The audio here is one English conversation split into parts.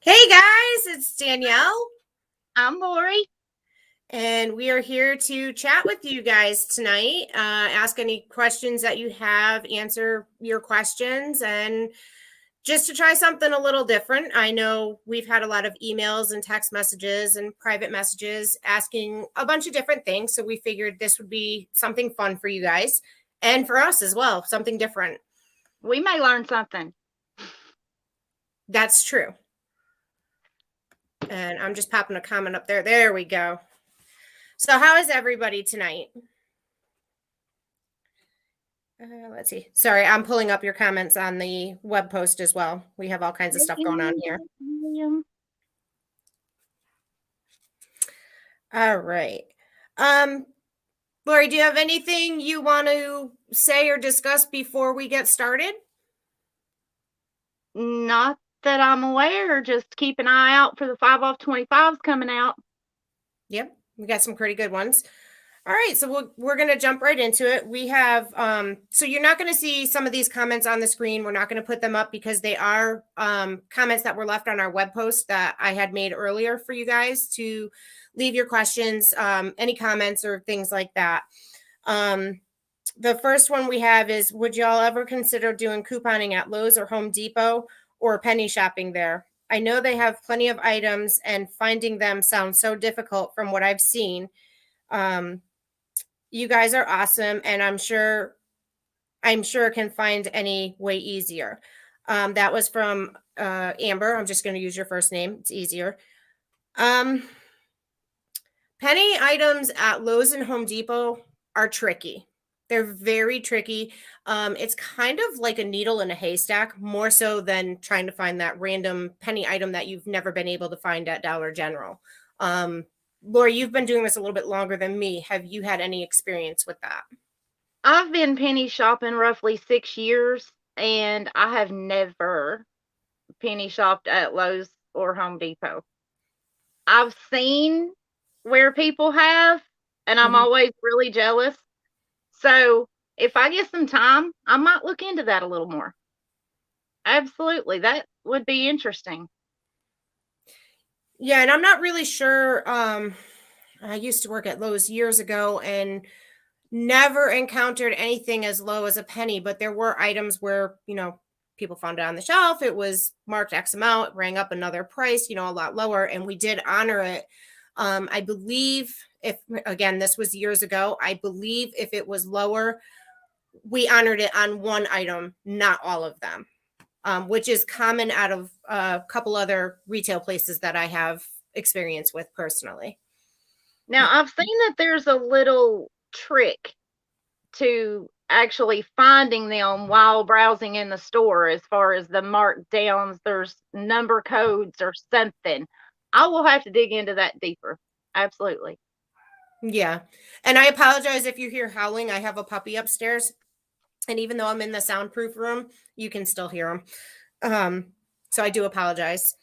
Hey guys, it's Danielle, I'm Lori. and we are here to chat with you guys tonight. Ask any questions that you have, answer your questions, and just to try something a little different. I know we've had a lot of emails and text messages and private messages asking a bunch of different things. So we figured this would be something fun for you guys and for us as well, something different. We may learn something. That's true. And I'm just popping a comment up there. There we go. So, how is everybody tonight? Let's see. Sorry, I'm pulling up your comments on the web post as well. We have all kinds of stuff going on here. All right. Lori, do you have anything you want to say or discuss before we get started? Not that I'm aware. Just keep an eye out for the 5 off 25s coming out. Yep, we got some pretty good ones. All right, so we're going to jump right into it. We have, so you're not going to see some of these comments on the screen. We're not going to put them up because they are comments that were left on our web post that I had made earlier for you guys to leave your questions, any comments or things like that. The first one we have is, would y'all ever consider doing couponing at Lowe's or Home Depot or penny shopping there? I know they have plenty of items and finding them sounds so difficult from what I've seen. You guys are awesome, and I'm sure can find any way easier. That was from Amber. I'm just going to use your first name. It's easier. Penny items at Lowe's and Home Depot are tricky. They're very tricky. It's kind of like a needle in a haystack, more so than trying to find that random penny item that you've never been able to find at Dollar General. Lori, you've been doing this a little bit longer than me. Have you had any experience with that? I've been penny shopping roughly 6 years, and I have never penny shopped at Lowe's or Home Depot. I've seen where people have, and I'm always really jealous. So if I get some time, I might look into that a little more. Absolutely. That would be interesting. Yeah, and I'm not really sure. I used to work at Lowe's years ago and never encountered anything as low as a penny, but there were items where, people found it on the shelf. It was marked X amount, rang up another price, a lot lower, and we did honor it. I believe this was years ago, I believe if it was lower, we honored it on one item, not all of them. Which is common out of a couple other retail places that I have experience with personally. Now, I've seen that there's a little trick to actually finding them while browsing in the store as far as the markdowns. There's number codes or something. I will have to dig into that deeper. Absolutely. Yeah. And I apologize if you hear howling. I have a puppy upstairs. And even though I'm in the soundproof room, you can still hear them. So I do apologize.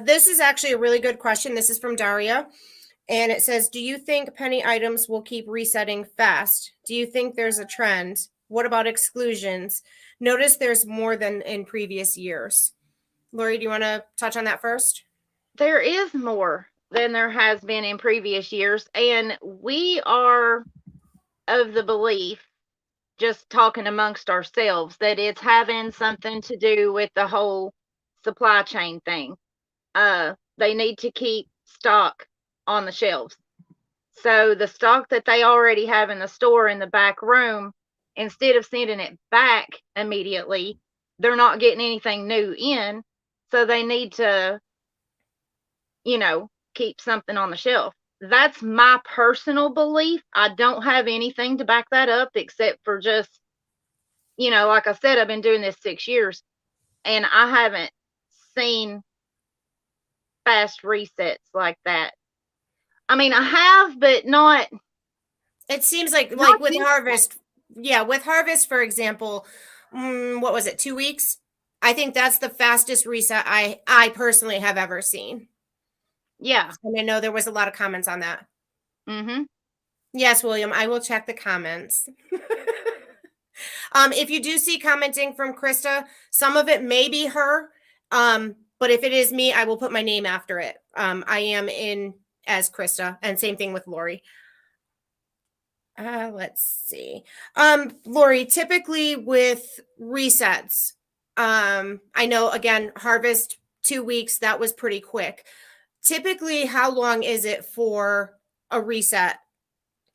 This is actually a really good question. This is from Daria. And it says, do you think penny items will keep resetting fast? Do you think there's a trend? What about exclusions? Notice there's more than in previous years. Lori, do you want to touch on that first? There is more than there has been in previous years. And we are of the belief, just talking amongst ourselves, that it's having something to do with the whole supply chain thing. They need to keep stock on the shelves. So the stock that they already have in the store in the back room, instead of sending it back immediately, they're not getting anything new in. So they need to, keep something on the shelf. That's my personal belief. I don't have anything to back that up except for just, like I said, I've been doing this 6 years and I haven't seen fast resets like that. I mean, I have, but not. It seems like with Harvest. Yeah, with Harvest, for example, what was it, 2 weeks? I think that's the fastest reset I personally have ever seen. Yeah. And I know there was a lot of comments on that. Yes, William, I will check the comments. If you do see commenting from Krista, some of it may be her. But if it is me, I will put my name after it. I am in as Krista, and same thing with Lori. Let's see. Lori, typically with resets, I know again, harvest 2 weeks, that was pretty quick. Typically, how long is it for a reset?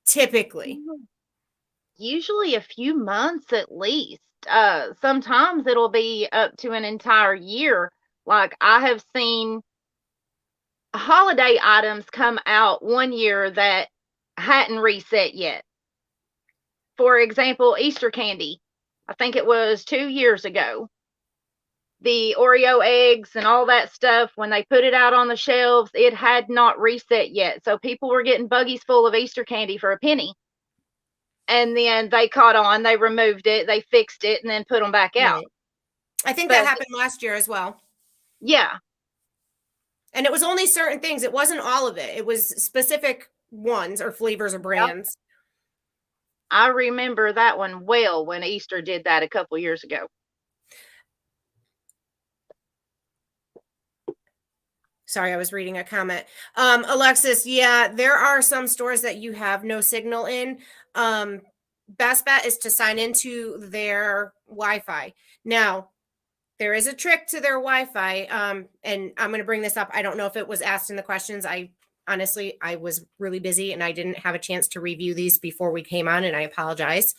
Typically. Usually a few months at least. Sometimes it'll be up to an entire year. Like I have seen holiday items come out one year that hadn't reset yet. For example, Easter candy. I think it was 2 years ago. The Oreo eggs and all that stuff, when they put it out on the shelves, it had not reset yet. So people were getting buggies full of Easter candy for a penny. And then they caught on, they removed it, they fixed it, and then put them back out. Right. I think that But happened last year as well. yeah, And it was only certain things. It wasn't all of it. It was specific ones or flavors or brands. I remember that one well when Easter did that a couple years ago. Sorry, I was reading a comment. Alexis, yeah, there are some stores that you have no signal in. Best bet is to sign into their Wi-Fi. Now, there is a trick to their Wi-Fi, and I'm going to bring this up. I don't know if it was asked in the questions. Honestly, I was really busy and I didn't have a chance to review these before we came on, and I apologize.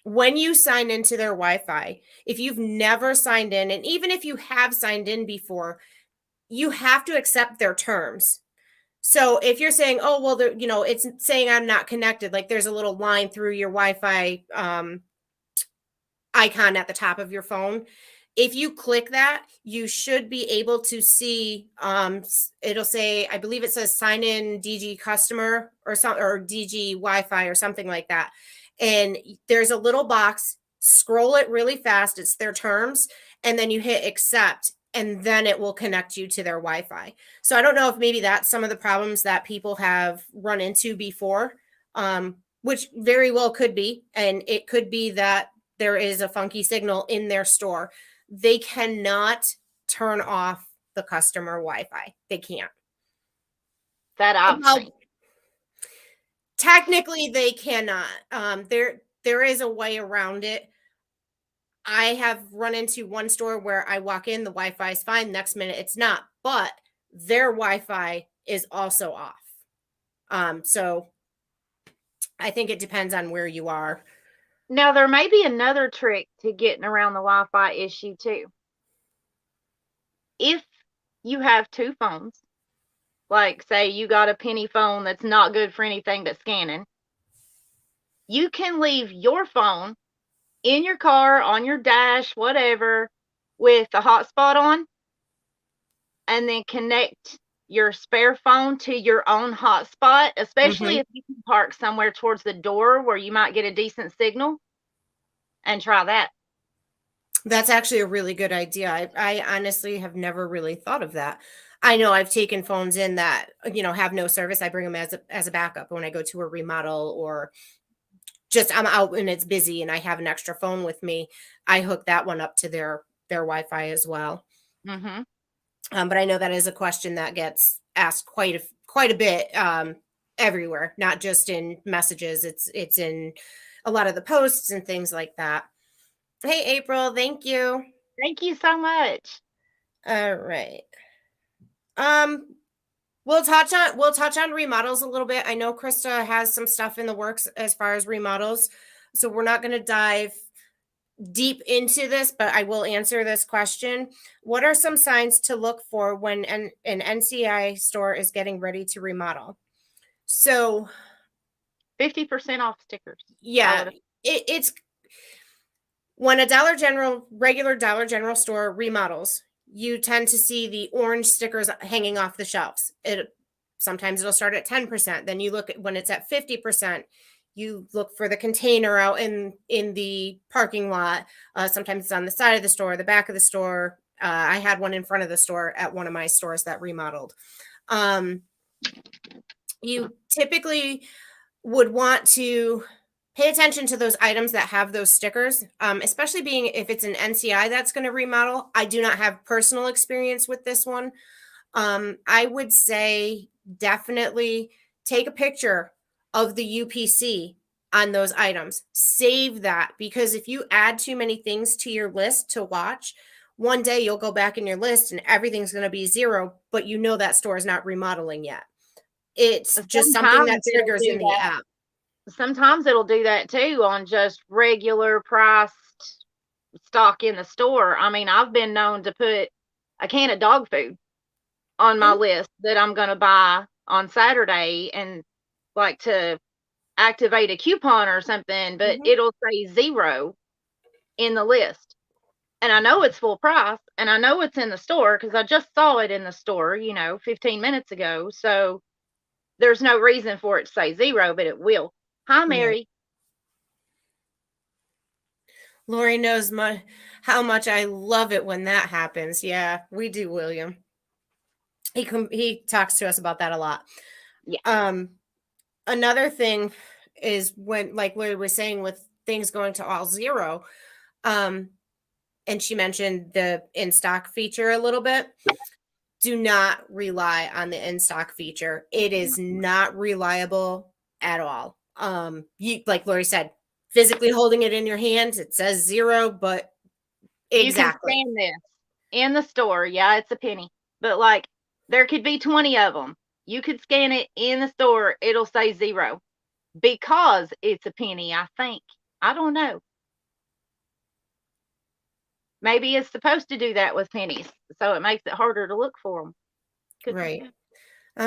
When you sign into their Wi-Fi, if you've never signed in, and even if you have signed in before, you have to accept their terms. So if you're saying, oh, well, it's saying I'm not connected, like there's a little line through your Wi-Fi icon at the top of your phone. If you click that, you should be able to see, it'll say, I believe it says sign in DG customer or something, or DG Wi-Fi or something like that. And there's a little box, scroll it really fast. It's their terms. And then you hit accept, and then it will connect you to their Wi-Fi. So I don't know if maybe that's some of the problems that people have run into before, which very well could be. And it could be that there is a funky signal in their store. They cannot turn off the customer Wi-Fi. They can't. That I've seen. Technically, they cannot. There is a way around it. I have run into one store where I walk in, the Wi-Fi is fine. Next minute, it's not. But their Wi-Fi is also off. So I think it depends on where you are. Now, there may be another trick to getting around the Wi-Fi issue, too. If you have two phones, like say you got a penny phone that's not good for anything but scanning, you can leave your phone in your car, on your dash, whatever, with the hotspot on, and then connect your spare phone to your own hotspot, especially if you can park somewhere towards the door where you might get a decent signal, and try that. That's actually a really good idea. I honestly have never really thought of that. I know I've taken phones in that, have no service. I bring them as a backup when I go to a remodel, or just I'm out and it's busy and I have an extra phone with me. I hook that one up to their Wi-Fi as well. Mm-hmm. But I know that is a question that gets asked quite a bit everywhere, not just in messages. It's in a lot of the posts and things like that. Hey, April, thank you. Thank you so much. All right. We'll touch on remodels a little bit. I know Krista has some stuff in the works as far as remodels, so we're not going to dive deep into this, but I will answer this question. What are some signs to look for when an NCI store is getting ready to remodel? So 50% off stickers. Yeah, it's when a regular Dollar General store remodels, you tend to see the orange stickers hanging off the shelves. Sometimes it'll start at 10%. Then you look at when it's at 50%, you look for the container out in the parking lot. Sometimes it's on the side of the store, the back of the store. I had one in front of the store at one of my stores that remodeled. You typically would want to pay attention to those items that have those stickers, especially being if it's an NCI that's going to remodel. I do not have personal experience with this one. I would say definitely take a picture of the UPC on those items. Save that, because if you add too many things to your list to watch, one day you'll go back in your list and everything's going to be 0, but you know that store is not remodeling yet. It's just something that Sometimes it'll triggers do in the that. app. Sometimes it'll do that too on just regular priced stock in the store. I mean, I've been known to put a can of dog food on my Mhm. list that I'm going to buy on Saturday and like to activate a coupon or something, but Mhm. it'll say 0 in the list. And I know it's full price and I know it's in the store because I just saw it in the store, 15 minutes ago. So there's no reason for it to say 0, but it will. Hi, Right. Mary. Lori knows how much I love it when that happens. Yeah, we do, William. He talks to us about that a lot. Yeah. Another thing is when, like Lori was saying, with things going to all 0, um, and she mentioned the in stock feature a little bit. Do not rely on the in stock feature. It is not reliable at all. You, like Lori said, physically holding it in your hands, it says 0, but You can exactly. scan this in the store. Yeah, it's a penny, but like there could be 20 of them. You could scan it in the store. It'll say 0 because it's a penny, I think. I don't know. Maybe it's supposed to do that with pennies, so it makes it harder to look for them. Right.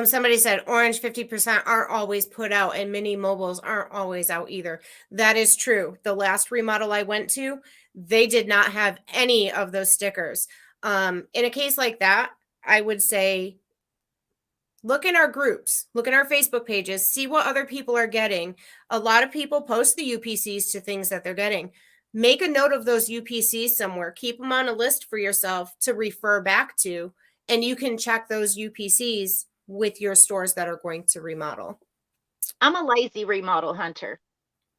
Somebody said orange 50% aren't always put out, and mini mobiles aren't always out either. That is true. The last remodel I went to, they did not have any of those stickers. In a case like that, I would say look in our groups, look in our Facebook pages, see what other people are getting. A lot of people post the UPCs to things that they're getting. Make a note of those UPCs somewhere. Keep them on a list for yourself to refer back to, and you can check those UPCs with your stores that are going to remodel. I'm a lazy remodel hunter.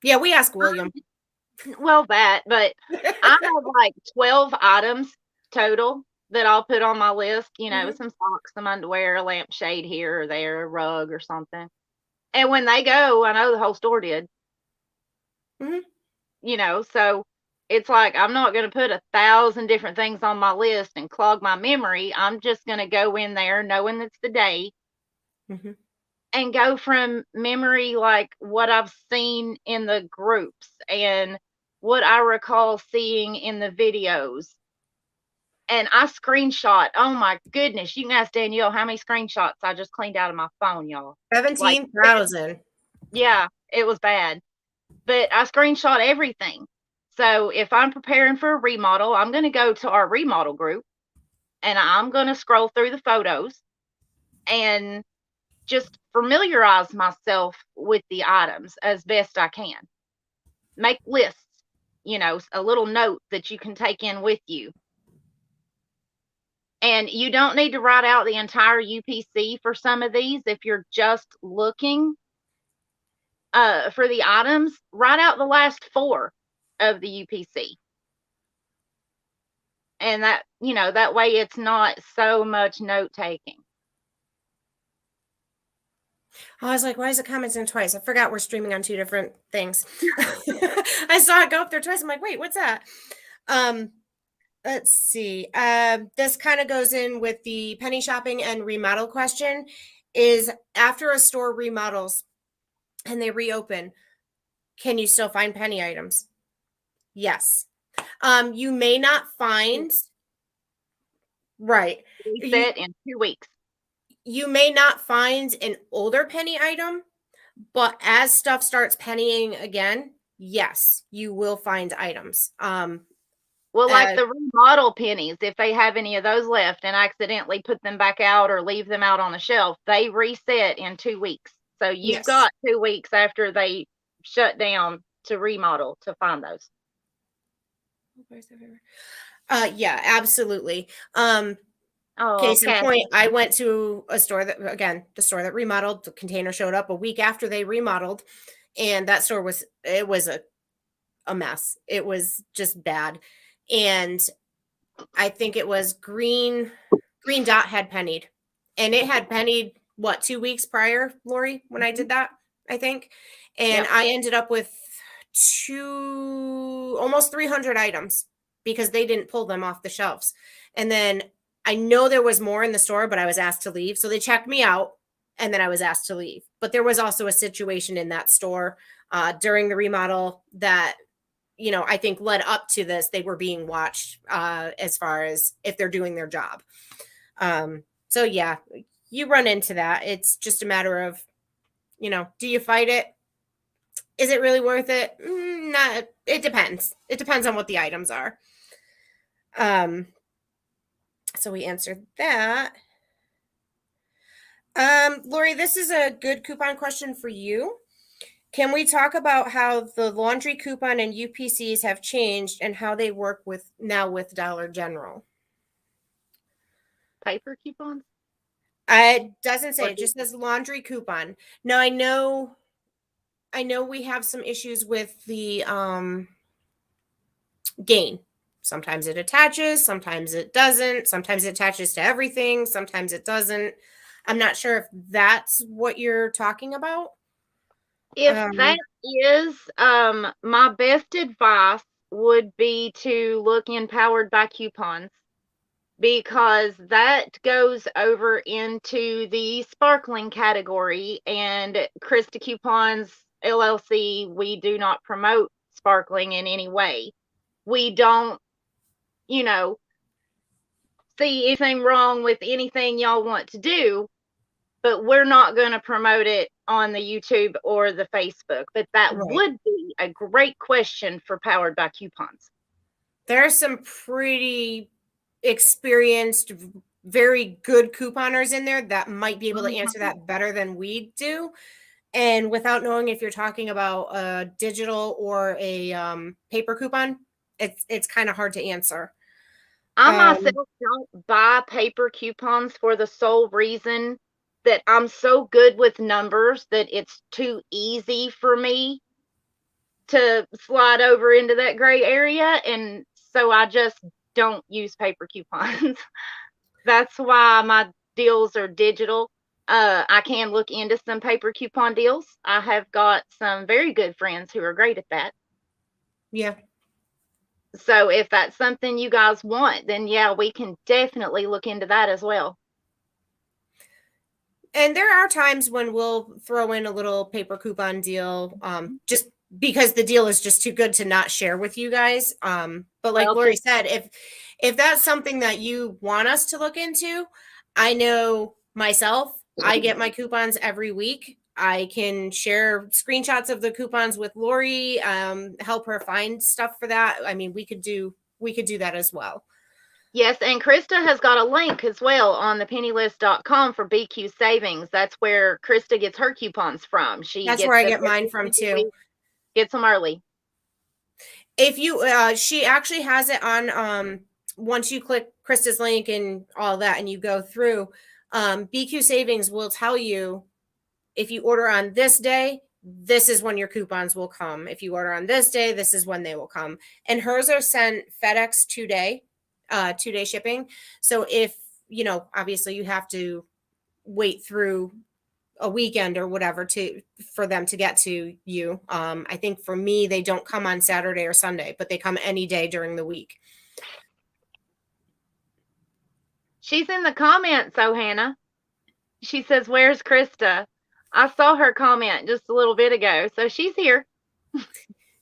Yeah, we ask William. Well, but I have like 12 items total that I'll put on my list, Mhm, some socks, some underwear, a lampshade here or there, a rug or something. And when they go, I know the whole store did, mhm. so it's like I'm not going to put 1,000 different things on my list and clog my memory. I'm just going to go in there knowing it's the day Mhm. and go from memory like what I've seen in the groups and what I recall seeing in the videos. And I screenshot. Oh my goodness. You can ask Danielle how many screenshots I just cleaned out of my phone, y'all. Like, 17,000. yeah, it was bad. But I screenshot everything. So if I'm preparing for a remodel, I'm going to go to our remodel group and I'm going to scroll through the photos and just familiarize myself with the items as best I can. Make lists, a little note that you can take in with you. And you don't need to write out the entire UPC for some of these. If you're just looking for the items, write out the last 4 of the UPC. And that way it's not so much note taking. I was like, why is it commenting twice? I forgot we're streaming on 2 different things. I saw it go up there twice. I'm like, wait, what's that? Um, let's see. This kind of goes in with the penny shopping and remodel question. Is after a store remodels and they reopen, can you still find penny items? Yes. You may not find, right. You, Reset in 2 weeks. you may not find an older penny item, but as stuff starts pennying again, yes, you will find items. Well, like Uh, the remodel pennies, if they have any of those left and accidentally put them back out or leave them out on the shelf, they reset in 2 weeks. So you've yes. got 2 weeks after they shut down to remodel to find those. Yeah, absolutely. Oh, Case in Cass. point, I went to a store that, again, the store that remodeled, the container showed up a week after they remodeled. and that store was a mess. It was just bad. And I think it was Green Dot had pennied, and it had pennied what, 2 weeks prior, Lori, when I did that, I think. And Yep. I ended up with almost 300 items because they didn't pull them off the shelves. And then I know there was more in the store, but I was asked to leave. So they checked me out, and then I was asked to leave. But there was also a situation in that store during the remodel that, I think led up to this. They were being watched as far as if they're doing their job. So yeah, you run into that. It's just a matter of, do you fight it? Is it really worth it? Not. It depends. It depends on what the items are. So we answered that. Lori, this is a good coupon question for you. Can we talk about how the laundry coupon and UPCs have changed and how they work with Dollar General? Paper coupons? It doesn't say. Or It just says laundry coupon. No, I know we have some issues with the gain. Sometimes it attaches, sometimes it doesn't, sometimes it attaches to everything, sometimes it doesn't. I'm not sure if that's what you're talking about. If that is, my best advice would be to look in Powered by Coupons, because that goes over into the sparkling category, and Krista Coupons LLC, we do not promote sparkling in any way. We don't, see anything wrong with anything y'all want to do, but we're not going to promote it on the YouTube or the Facebook. But that Right. would be a great question for Powered by Coupons. There are some pretty experienced, very good couponers in there that might be able to answer that better than we do. And without knowing if you're talking about a digital or a paper coupon, it's kind of hard to answer. I myself don't buy paper coupons for the sole reason that I'm so good with numbers that it's too easy for me to slide over into that gray area. And so I just don't use paper coupons. That's why my deals are digital. I can look into some paper coupon deals. I have got some very good friends who are great at that. Yeah. So if that's something you guys want, then yeah, we can definitely look into that as well. And there are times when we'll throw in a little paper coupon deal, just because the deal is just too good to not share with you guys. But like Lori said, if that's something that you want us to look into, I know myself, I get my coupons every week. I can share screenshots of the coupons with Lori, help her find stuff for that. I mean, we could do that as well. Yes, and Krista has got a link as well on thepennylist.com for BQ Savings. That's where Krista gets her coupons from. That's where I get mine from too. Gets them early. If you, she actually has it on, once you click Krista's link and all that, and you go through, BQ Savings will tell you if you order on this day, this is when your coupons will come. If you order on this day, this is when they will come. And hers are sent FedEx 2-day shipping. So if, obviously you have to wait through a weekend or whatever for them to get to you. I think for me, they don't come on Saturday or Sunday, but they come any day during the week. She's in the comments, Hannah. She says, "Where's Krista?" I saw her comment just a little bit ago, so she's here.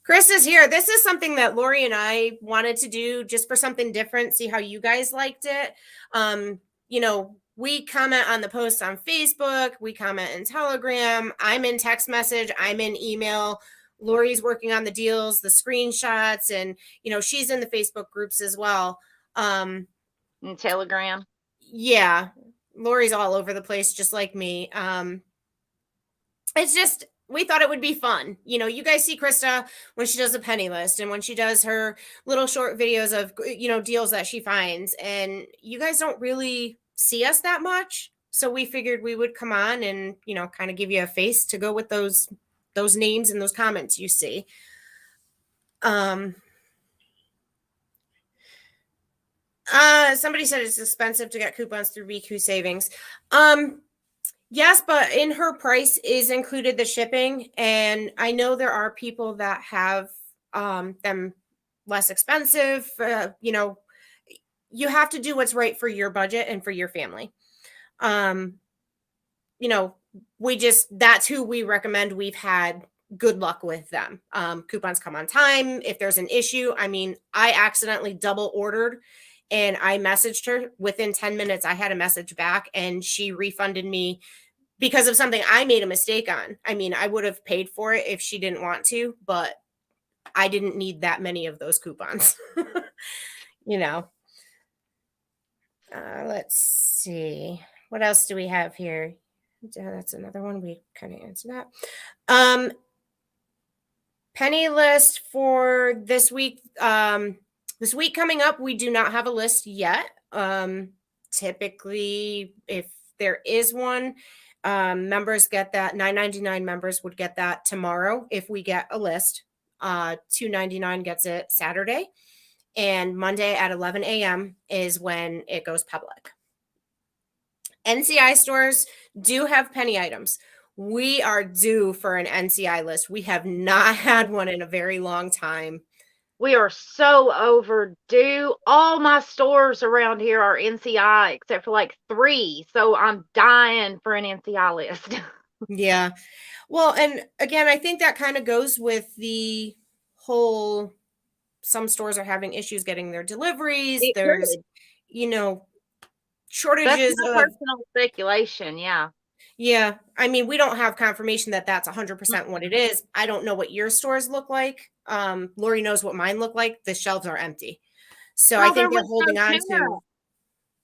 Krista's here. This is something that Lori and I wanted to do just for something different, see how you guys liked it. We comment on the posts on Facebook, we comment in Telegram, I'm in text message, I'm in email. Lori's working on the deals, the screenshots, and she's in the Facebook groups as well. In Telegram. Yeah. Lori's all over the place, just like me. It's just, we thought it would be fun. You guys see Krista when she does a penny list and when she does her little short videos of, deals that she finds, and you guys don't really see us that much. So we figured we would come on and, kind of give you a face to go with those those names and those comments you see. Somebody said it's expensive to get coupons through BQ Savings. Yes, but in her price is included the shipping, and I know there are people that have them less expensive. You have to do what's right for your budget and for your family. That's who we recommend. We've had good luck with them. Coupons come on time. If there's an issue, I accidentally double ordered and I messaged her within 10 minutes. I had a message back and she refunded me because of something I made a mistake on. I would have paid for it if she didn't want to, but I didn't need that many of those coupons. Let's see. What else do we have here? That's another one. We kind of answered that. Penny list for this week. This week coming up, we do not have a list yet. Typically, if there is one, members get that. $9.99 members would get that tomorrow if we get a list. $2.99 gets it Saturday. And Monday at 11 a.m. is when it goes public. NCI stores do have penny items. We are due for an NCI list. We have not had one in a very long time. We are so overdue. All my stores around here are NCI except for like 3. So I'm dying for an NCI list. Yeah. Well, and again, I think that kind of goes with the whole, some stores are having issues getting their deliveries. There's, shortages of personal speculation. Yeah. Yeah. We don't have confirmation that that's 100% what it is. I don't know what your stores look like. Lori knows what mine look like. The shelves are empty. So I think they're holding on to.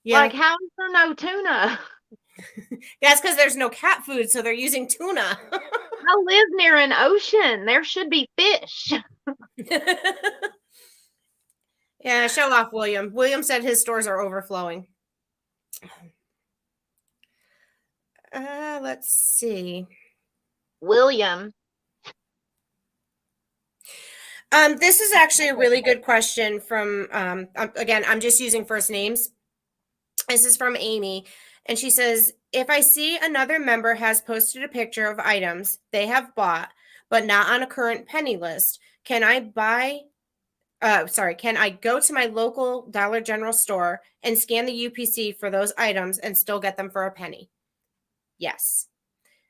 Yeah. Like, how is there no tuna? That's because there's no cat food. So they're using tuna. I live near an ocean. There should be fish. Yeah. Show off, William. William said his stores are overflowing. Let's see. William. This is actually a really good question from, again, I'm just using first names. This is from Amy. And she says, if I see another member has posted a picture of items they have bought, but not on a current penny list, can I go to my local Dollar General store and scan the UPC for those items and still get them for a penny? Yes.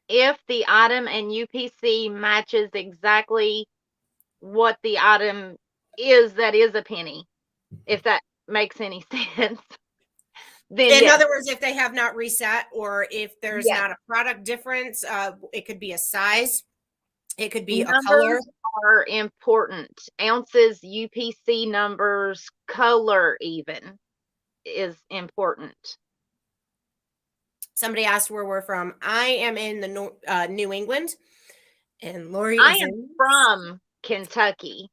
If the item and UPC matches exactly what the item is, that is a penny, if that makes any sense. Then, in other words, if they have not reset or if there's not a product difference, it could be a size, it could be numbers a color. Are important. Ounces, UPC numbers, color even is important. Somebody asked where we're from. I am in the New England, and Lori I am from Kentucky,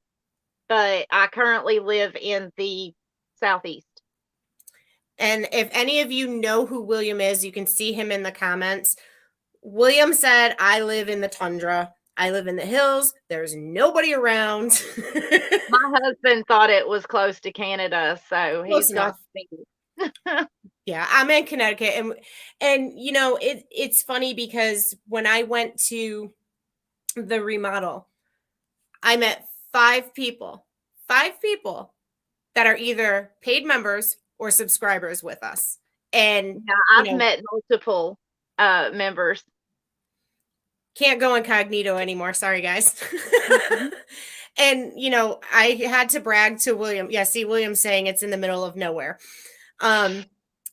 but I currently live in the Southeast. And if any of you know who William is, you can see him in the comments. William said, I live in the tundra. I live in the hills. There's nobody around. My husband thought it was close to Canada, so he's got to. Yeah, I'm in Connecticut. And it's funny because when I went to the remodel, I met 5 people that are either paid members or subscribers with us. And I've met multiple members. Can't go incognito anymore. Sorry, guys. Mm-hmm. And, I had to brag to William. Yeah, see, William's saying it's in the middle of nowhere. I've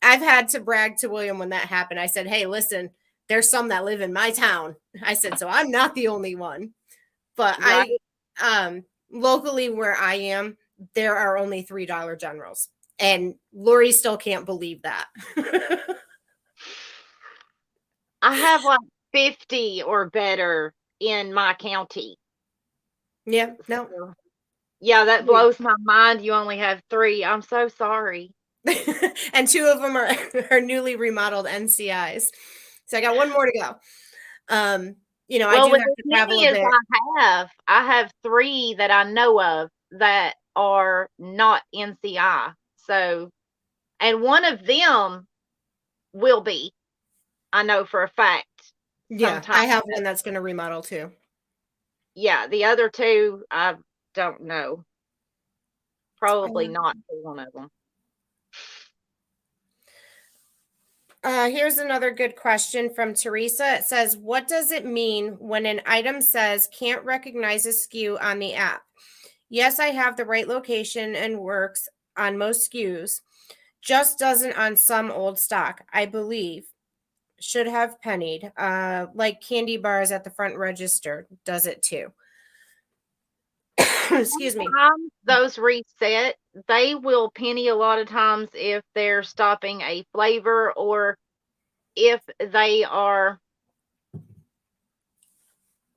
had to brag to William when that happened. I said, hey, listen, there's some that live in my town. I said, so I'm not the only one. But right. Locally where I am, there are only $3 Generals. And Lori still can't believe that. I have like 50 or better in my county. Yeah, no. Yeah, that blows my mind. You only have 3. I'm so sorry. And 2 of them are newly remodeled NCIs. So I got 1 more to go. I Well, do with have as to travel many a as bit. I have 3 that I know of that are not NCI. So, and one of them will be, I know for a fact, Yeah, sometime. I have one that's going to remodel too. Yeah, the other 2, I don't know. Probably not for one of them. Here's another good question from Teresa. It says, what does it mean when an item says can't recognize a SKU on the app? Yes, I have the right location and works on most SKUs, just doesn't on some old stock, I believe. Should have pennied. Like candy bars at the front register does it too. Excuse me. Sometimes those reset, they will penny a lot of times if they're stopping a flavor or if they are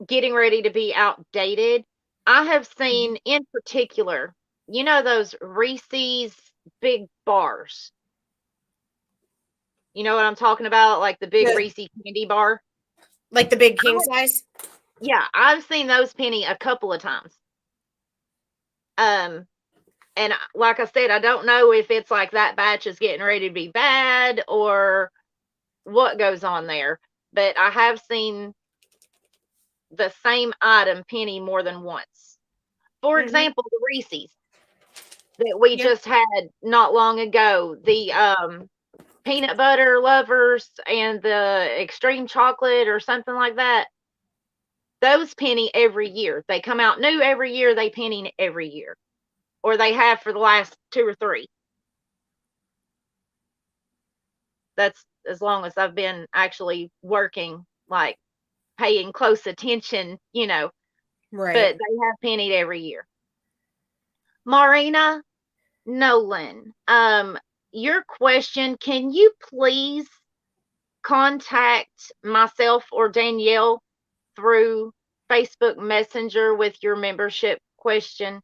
getting ready to be outdated. I have seen in particular, those Reese's big bars. You know what I'm talking about? Like the big The, Reese candy bar. like the big king size? Yeah, I've seen those penny a couple of times. Um, and like I said, I don't know if it's like that batch is getting ready to be bad or what goes on there, but I have seen the same item penny more than once. For example, the Reese's that we Yep. just had not long ago, the peanut butter lovers and the extreme chocolate or something like that. Those penny every year. They come out new every year. They penny every year, or they have for the last 2 or 3. That's as long as I've been actually working, like paying close attention, Right. but they have pennied every year. Marina Nolan, your question, can you please contact myself or Danielle through Facebook Messenger with your membership question?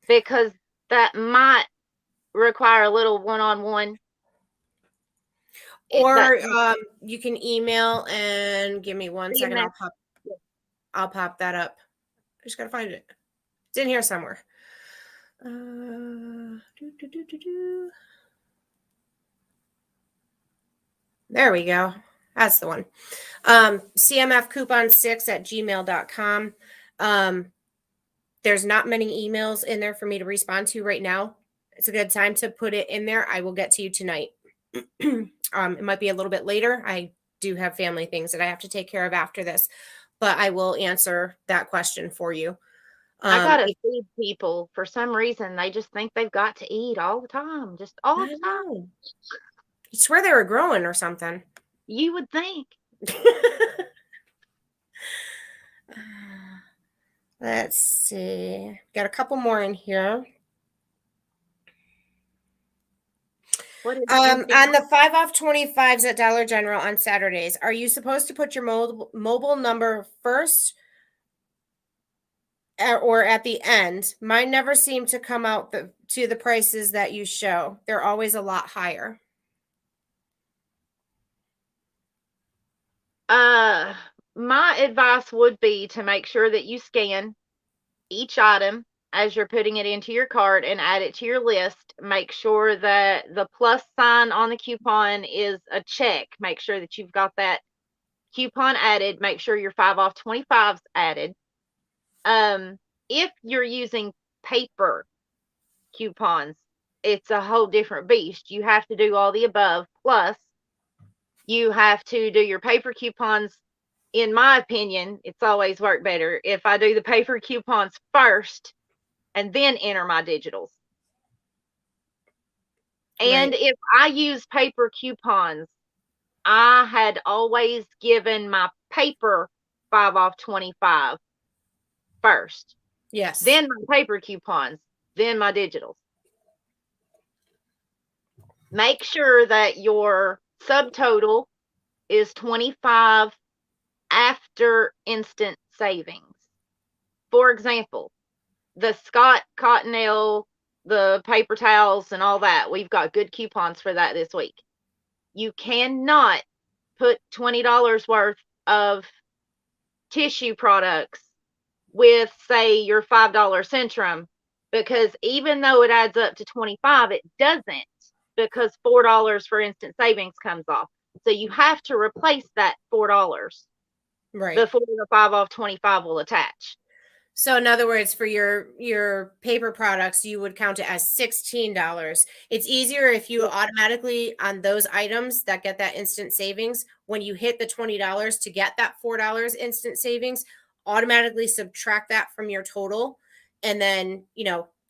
Because that might require a little one-on-one. That Or you can email and give me one second. email. I'll pop that up. I just gotta find it. It's in here somewhere. There we go. That's the one. CMFcoupon6@gmail.com. There's not many emails in there for me to respond to right now. It's a good time to put it in there. I will get to you tonight. It might be a little bit later. I do have family things that I have to take care of after this, but I will answer that question for you. I gotta feed people. For some reason, they just think they've got to eat all the time, just all I the don't time. know. I swear they were growing or something. You would think. Let's see. Got a couple more in here. What is On the 5 off 25s at Dollar General on Saturdays, are you supposed to put your mobile number first or at the end? Mine never seem to come out to the prices that you show. They're always a lot higher. My advice would be to make sure that you scan each item as you're putting it into your cart and add it to your list. Make sure that the plus sign on the coupon is a check. Make sure that you've got that coupon added. Make sure your 5 off 25's added. If you're using paper coupons, it's a whole different beast. You have to do all the above. Plus, you have to do your paper coupons. In my opinion, it's always worked better if I do the paper coupons first and then enter my digitals. And Right. if I use paper coupons, I had always given my paper 5 off 25 first, Yes. then my paper coupons, then my digitals. Make sure that your subtotal is 25 after instant savings. For example, the Scott Cottonelle, the paper towels, and all that, we've got good coupons for that this week. You cannot put $20 worth of tissue products with, say, your $5 Centrum, because even though it adds up to 25, it doesn't, because $4 for instant savings comes off. So you have to replace that $4 Right. before the 5 off 25 will attach. So in other words, for your paper products, you would count it as $16. It's easier if you automatically on those items that get that instant savings, when you hit the $20 to get that $4 instant savings, automatically subtract that from your total and then,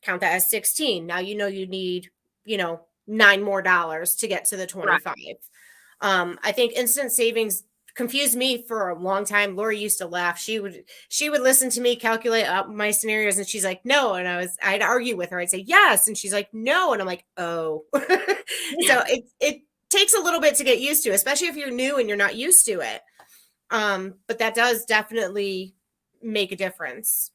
count that as 16. Now you need, $9 more to get to the 25. Right. I think instant savings confused me for a long time. Lori used to laugh. She would listen to me calculate up my scenarios and she's like, no. And I'd argue with her. I'd say yes. And she's like, no. And I'm like, oh. So it takes a little bit to get used to, especially if you're new and you're not used to it. But that does definitely make a difference.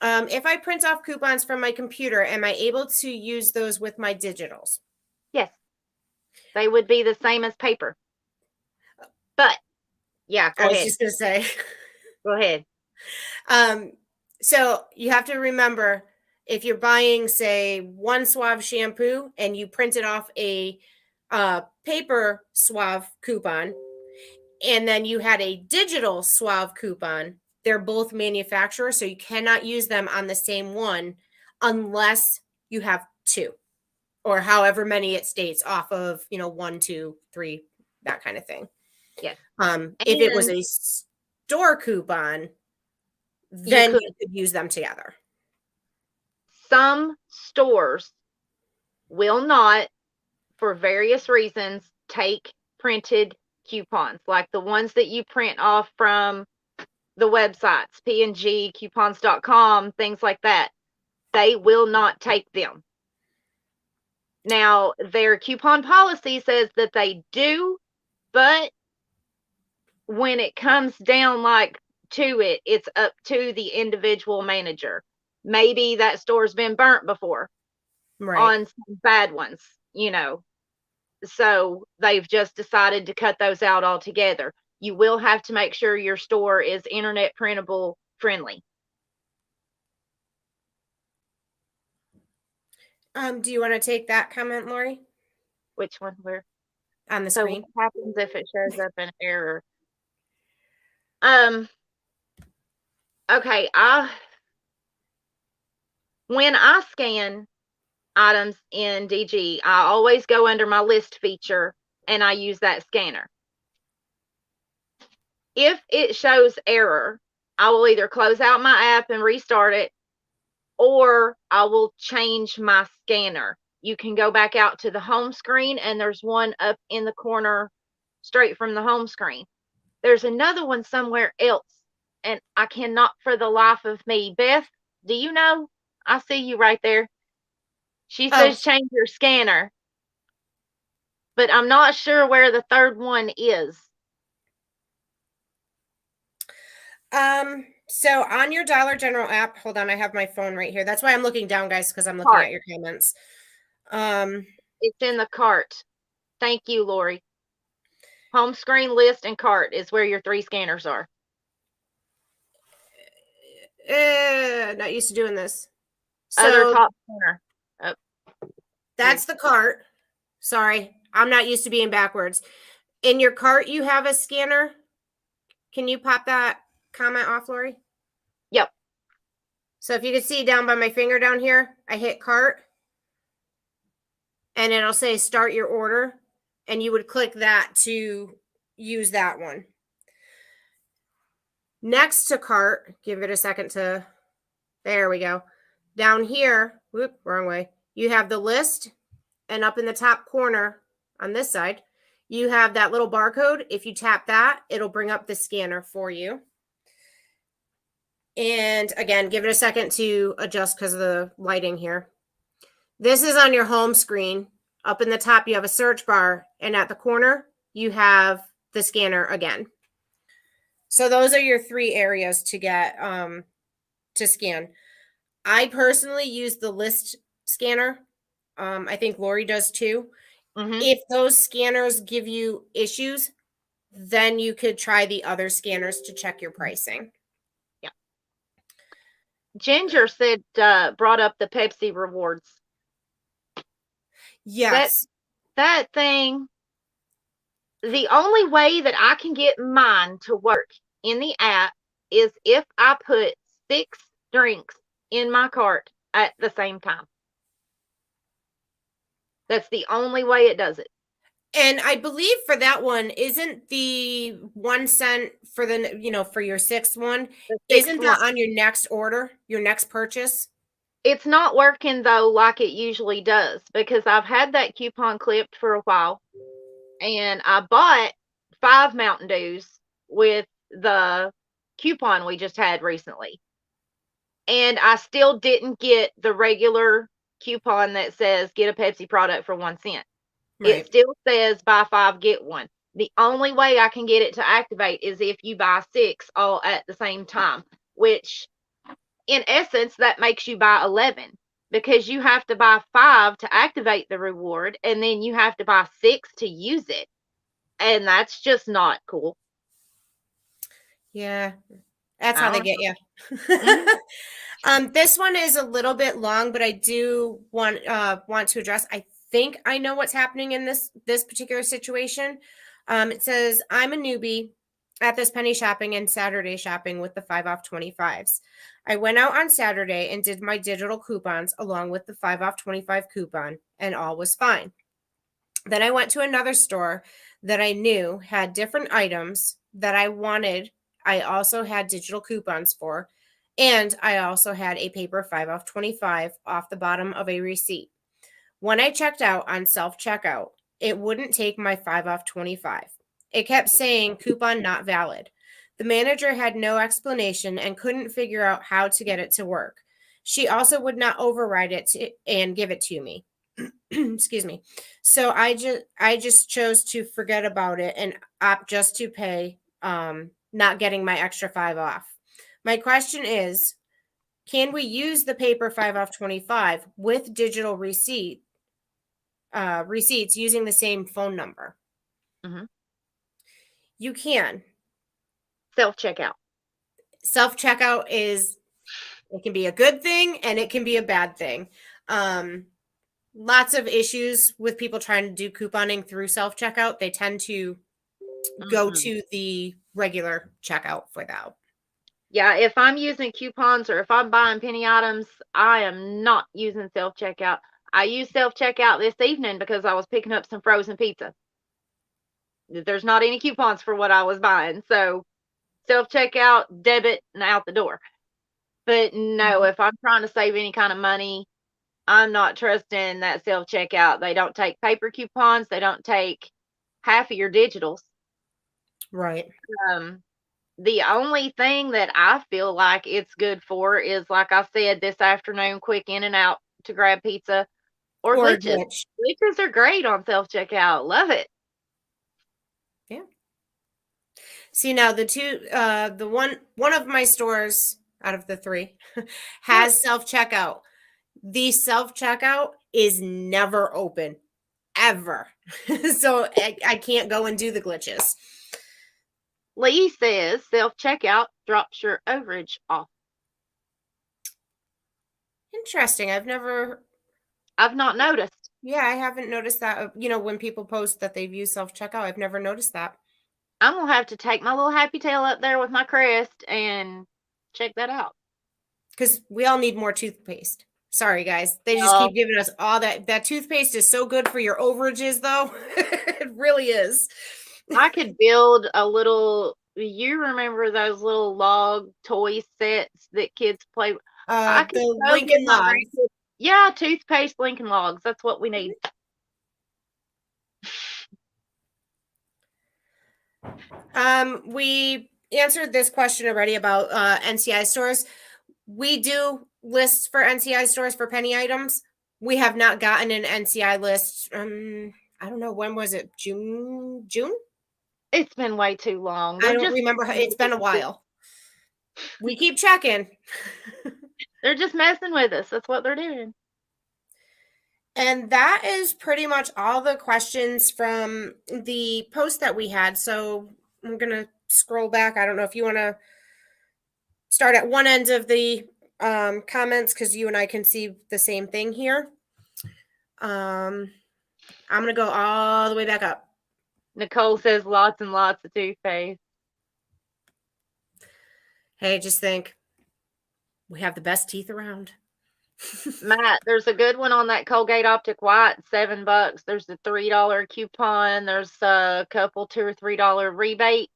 If I print off coupons from my computer, am I able to use those with my digitals? Yes. They would be the same as paper. But yeah, go I ahead. was just going to say. Go ahead. So you have to remember, if you're buying, say, one Suave shampoo and you printed off a paper Suave coupon, and then you had a digital Suave coupon, they're both manufacturers, so you cannot use them on the same one unless you have two, or however many it states off of, 1, 2, 3, that kind of thing. Yes. If it was a store coupon, then you could use them together. Some stores will not, for various reasons, take printed coupons, like the ones that you print off from the websites, P&G, coupons.com, things like that. They will not take them. Now, their coupon policy says that they do, but when it comes down to it, it's up to the individual manager. Maybe that store's been burnt before on some bad ones, so they've just decided to cut those out altogether. You will have to make sure your store is internet printable friendly. Do you want to take that comment, Lori? Which one? Where? On the screen. So what happens if it shows up an error? Okay, when I scan items in DG, I always go under my list feature and I use that scanner. If it shows error, I will either close out my app and restart it, or I will change my scanner. You can go back out to the home screen, and there's one up in the corner straight from the home screen. There's another one somewhere else, and I cannot for the life of me. Beth, do you know? I see you right there. She says change your scanner, but I'm not sure where the third one is. So on your Dollar General app, hold on, I have my phone right here. That's why I'm looking down, guys, because I'm looking at your comments. It's in the cart. Thank you, Lori. Home screen, list, and cart is where your 3 scanners are. Not used to doing this. So other top corner. That's the cart. Sorry, I'm not used to being backwards. In your cart, you have a scanner. Can you pop that comment off, Lori? Yep. So if you can see down by my finger down here, I hit cart and it'll say start your order, and you would click that to use that one. Next to cart, give it a second to, there we go. Down here, whoop, wrong way. You have the list, and up in the top corner on this side, you have that little barcode. If you tap that, it'll bring up the scanner for you. And again, give it a second to adjust because of the lighting here. This is on your home screen. Up in the top, you have a search bar, and at the corner, you have the scanner again. So those are your 3 areas to get to scan. I personally use the list scanner. I think Lori does too. Mm-hmm. If those scanners give you issues, then you could try the other scanners to check your pricing. Yeah. Ginger said, brought up the Pepsi Rewards. Yes. That thing, the only way that I can get mine to work in the app is if I put 6 drinks in my cart at the same time. That's the only way it does it. And I believe for that one, isn't the 1 cent for the, for your 6th one, isn't that on your next order, your next purchase? It's not working though like it usually does, because I've had that coupon clipped for a while, and I bought 5 Mountain Dews with the coupon we just had recently. And I still didn't get the regular coupon that says get a Pepsi product for 1 cent. Right. It still says buy 5, get 1. The only way I can get it to activate is if you buy 6 all at the same time, which in essence, that makes you buy 11, because you have to buy 5 to activate the reward, and then you have to buy 6 to use it. And that's just not cool. Yeah. That's how they get you. This one is a little bit long, but I do want to address. I think I know what's happening in this particular situation. It says, I'm a newbie at this penny shopping and Saturday shopping with the 5 off 25s. I went out on Saturday and did my digital coupons along with the 5 off 25 coupon, and all was fine. Then I went to another store that I knew had different items that I wanted. I also had digital coupons for, and I also had a paper 5 off 25 off the bottom of a receipt. When I checked out on self-checkout, it wouldn't take my 5 off 25. It kept saying coupon not valid. The manager had no explanation and couldn't figure out how to get it to work. She also would not override it and give it to me. Excuse me. So I just chose to forget about it and opt just to pay, not getting my extra 5 off. My question is, can we use the paper 5 off 25 with digital receipts using the same phone number? Mm-hmm. You can. Self-checkout. Self-checkout it can be a good thing and it can be a bad thing. Lots of issues with people trying to do couponing through self-checkout. They tend to go to the regular checkout for that. Yeah, if I'm using coupons or if I'm buying penny items, I am not using self-checkout. I used self-checkout this evening because I was picking up some frozen pizza. There's not any coupons for what I was buying. So self-checkout, debit, and out the door. But no, if I'm trying to save any kind of money, I'm not trusting that self-checkout. They don't take paper coupons. They don't take half of your digitals. Right. The only thing that I feel like it's good for is, like I said, this afternoon, quick in and out to grab pizza or glitches. Glitches are great on self-checkout. Love it. Yeah. See, now one of my stores out of the 3 has self-checkout. The self-checkout is never open, ever. So I can't go and do the glitches. Lee says self-checkout drops your overage off. Interesting. I've not noticed. Yeah, I haven't noticed that. When people post that they've used self-checkout, I've never noticed that. I'm going to have to take my little happy tail up there with my crest and check that out. Because we all need more toothpaste. Sorry, guys. They just keep giving us all that. That toothpaste is so good for your overages, though. It really is. I could build a little, you remember those little log toy sets that kids play with? The Lincoln Logs. Yeah, toothpaste Lincoln Logs. That's what we need. We answered this question already about NCI stores. We do lists for NCI stores for penny items. We have not gotten an NCI list. I don't know, when was it? June? It's been way too long. I don't remember. It's been a while. We keep checking. They're just messing with us. That's what they're doing. And that is pretty much all the questions from the post that we had. So I'm going to scroll back. I don't know if you want to start at one end of the comments because you and I can see the same thing here. I'm going to go all the way back up. Nicole says lots and lots of toothpaste. Hey, just think we have the best teeth around. Matt, there's a good one on that Colgate Optic White, $7. There's a $3 coupon. There's a couple $2 or $3 rebate.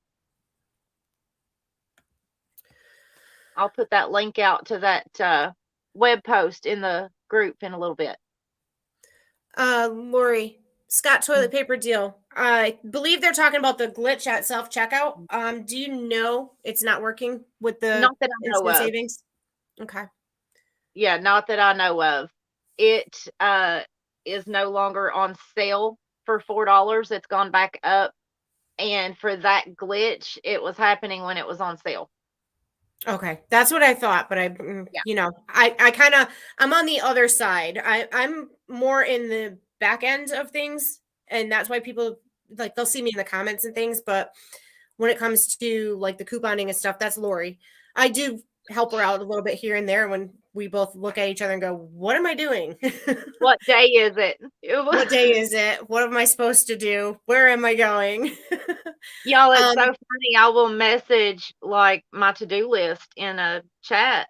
I'll put that link out to that web post in the group in a little bit. Lori, Scott toilet paper deal. I believe they're talking about the glitch at self checkout. Do you know it's not working with the Not that I know instant of. savings? Okay. Yeah, not that I know of. It is no longer on sale for $4. It's gone back up. And for that glitch, it was happening when it was on sale. Okay, that's what I thought, but Yeah. I'm on the other side. I'm more in the back end of things, and that's why people like they'll see me in the comments and things. But when it comes to like the couponing and stuff, that's Lori. I do help her out a little bit here and there when we both look at each other and go, "What am I doing? What day is it? What day is it? What am I supposed to do? Where am I going?" Y'all, it's so funny. I will message like my to-do list in a chat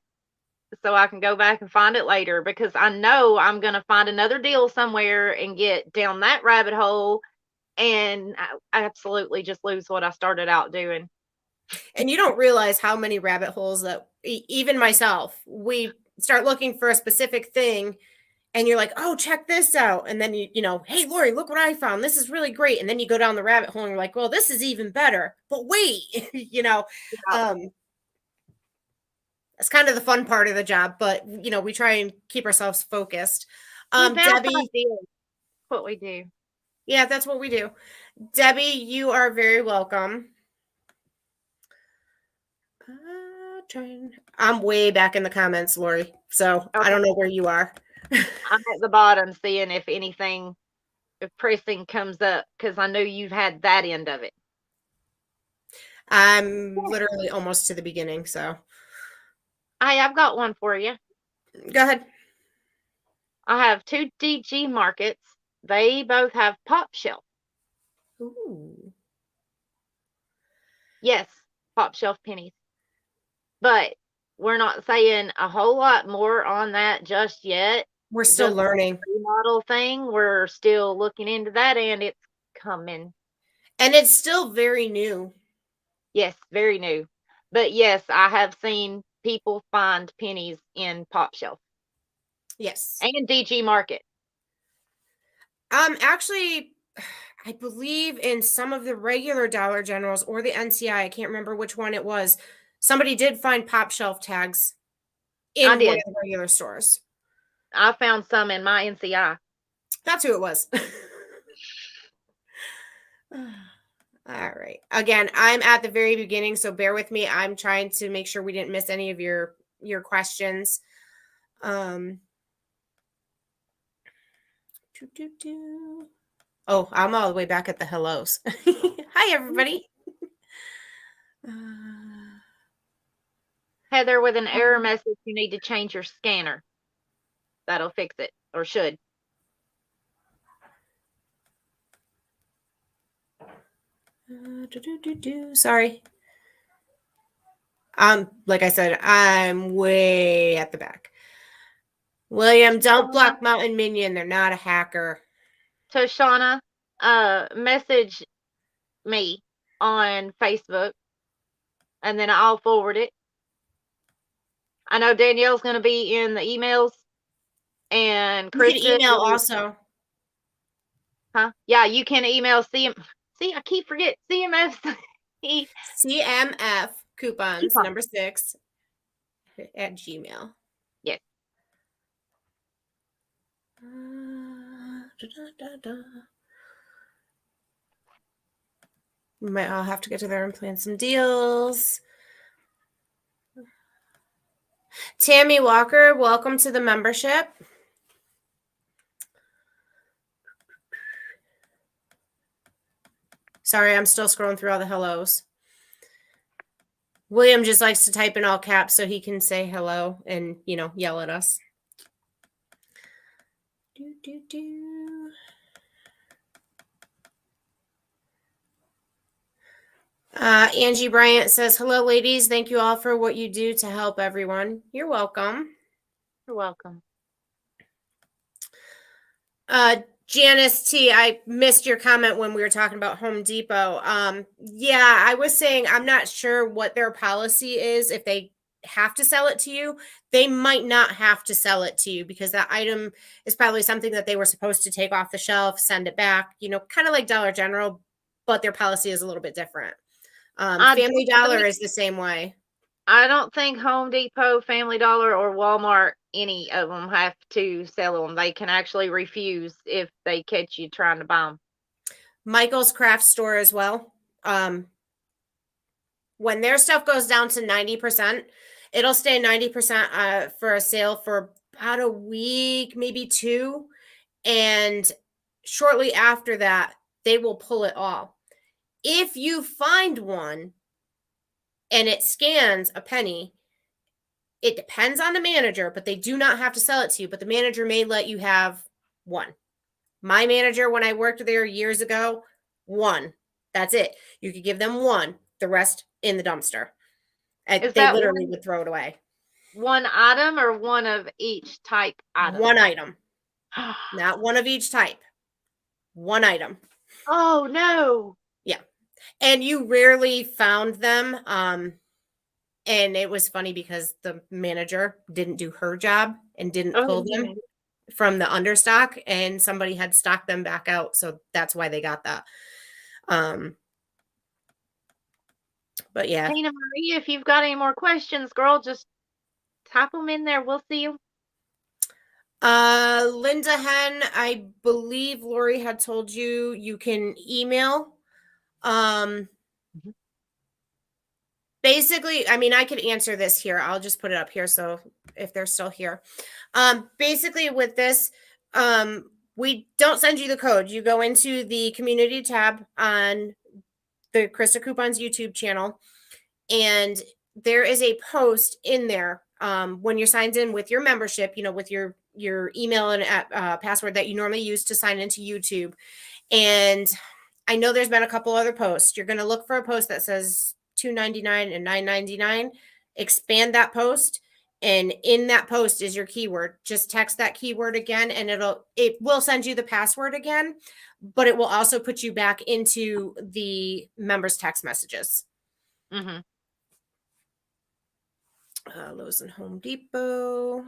so I can go back and find it later because I know I'm going to find another deal somewhere and get down that rabbit hole and I absolutely just lose what I started out doing. And you don't realize how many rabbit holes that even myself, we start looking for a specific thing and you're like, oh, check this out. And then hey, Lori, look what I found. This is really great. And then you go down the rabbit hole and you're like, well, this is even better. But wait, Yeah. That's kind of the fun part of the job. But we try and keep ourselves focused. Debbie, What we do. Yeah, that's what we do. Debbie, you are very welcome. I'm way back in the comments, Lori. So okay. I don't know where you are. I'm at the bottom seeing if anything, if pressing comes up, because I know you've had that end of it. I'm literally almost to the beginning, so. I've got one for you. Go ahead. I have 2 DG markets. They both have pop shelf. Ooh. Yes, pop shelf pennies. But we're not saying a whole lot more on that just yet. We're still learning. Remodel thing, we're still looking into that, and it's coming. And it's still very new. Yes, very new. But yes, I have seen people find pennies in pop shelf. Yes. And DG market. Actually, I believe in some of the regular Dollar Generals or the NCI, I can't remember which one it was. Somebody did find pop shelf tags in one of the regular stores. I found some in my NCI. That's who it was. All right. Again, I'm at the very beginning, so bear with me. I'm trying to make sure we didn't miss any of your questions. Oh, I'm all the way back at the hellos. Hi, everybody. Heather, with an error message, you need to change your scanner. That'll fix it, or should. Sorry. Like I said, I'm way at the back. William, don't block Mountain Minion. They're not a hacker. So, Shauna, message me on Facebook, and then I'll forward it. I know Danielle's going to be in the emails, and Chris you can email also. Huh? Yeah, you can email CM. See, I keep forgetting CMF. CMF coupons number 6 at Gmail. Yes. I'll have to get to there and plan some deals. Tammy Walker, welcome to the membership. Sorry, I'm still scrolling through all the hellos. William just likes to type in all caps so he can say hello and, yell at us. Do, do, do. Angie Bryant says, hello, ladies. Thank you all for what you do to help everyone. You're welcome. You're welcome. Janice T, I missed your comment when we were talking about Home Depot. Yeah, I was saying I'm not sure what their policy is if they have to sell it to you. They might not have to sell it to you because that item is probably something that they were supposed to take off the shelf, send it back, kind of like Dollar General, but their policy is a little bit different. Family Dollar is the same way. I don't think Home Depot, Family Dollar, or Walmart, any of them have to sell them. They can actually refuse if they catch you trying to buy them. Michael's Craft Store as well. When their stuff goes down to 90%, it'll stay 90% for a sale for about a week, maybe 2. And shortly after that, they will pull it all. If you find one and it scans a penny, it depends on the manager, but they do not have to sell it to you. But the manager may let you have one. My manager, when I worked there years ago, one. That's it. You could give them one, the rest in the dumpster. And they literally would throw it away. One item or one of each type item? One item. Not one of each type. One item. Oh, no. Yeah. And you rarely found them. And it was funny because the manager didn't do her job and didn't pull them from the understock, and somebody had stocked them back out. So that's why they got that. But yeah. Tina Marie, if you've got any more questions, girl, just type them in there. We'll see you. Linda Hen, I believe Lori had told you you can email. Basically, I mean, I could answer this here. I'll just put it up here. So if they're still here, basically with this, we don't send you the code. You go into the community tab on the Krista Coupons YouTube channel, and there is a post in there when you're signed in with your membership, with your email and password that you normally use to sign into YouTube. And I know there's been a couple other posts. You're going to look for a post that says $2.99 and $9.99. Expand that post, and in that post is your keyword. Just text that keyword again, and it will send you the password again, but it will also put you back into the members' text messages. Lowe's and Home Depot.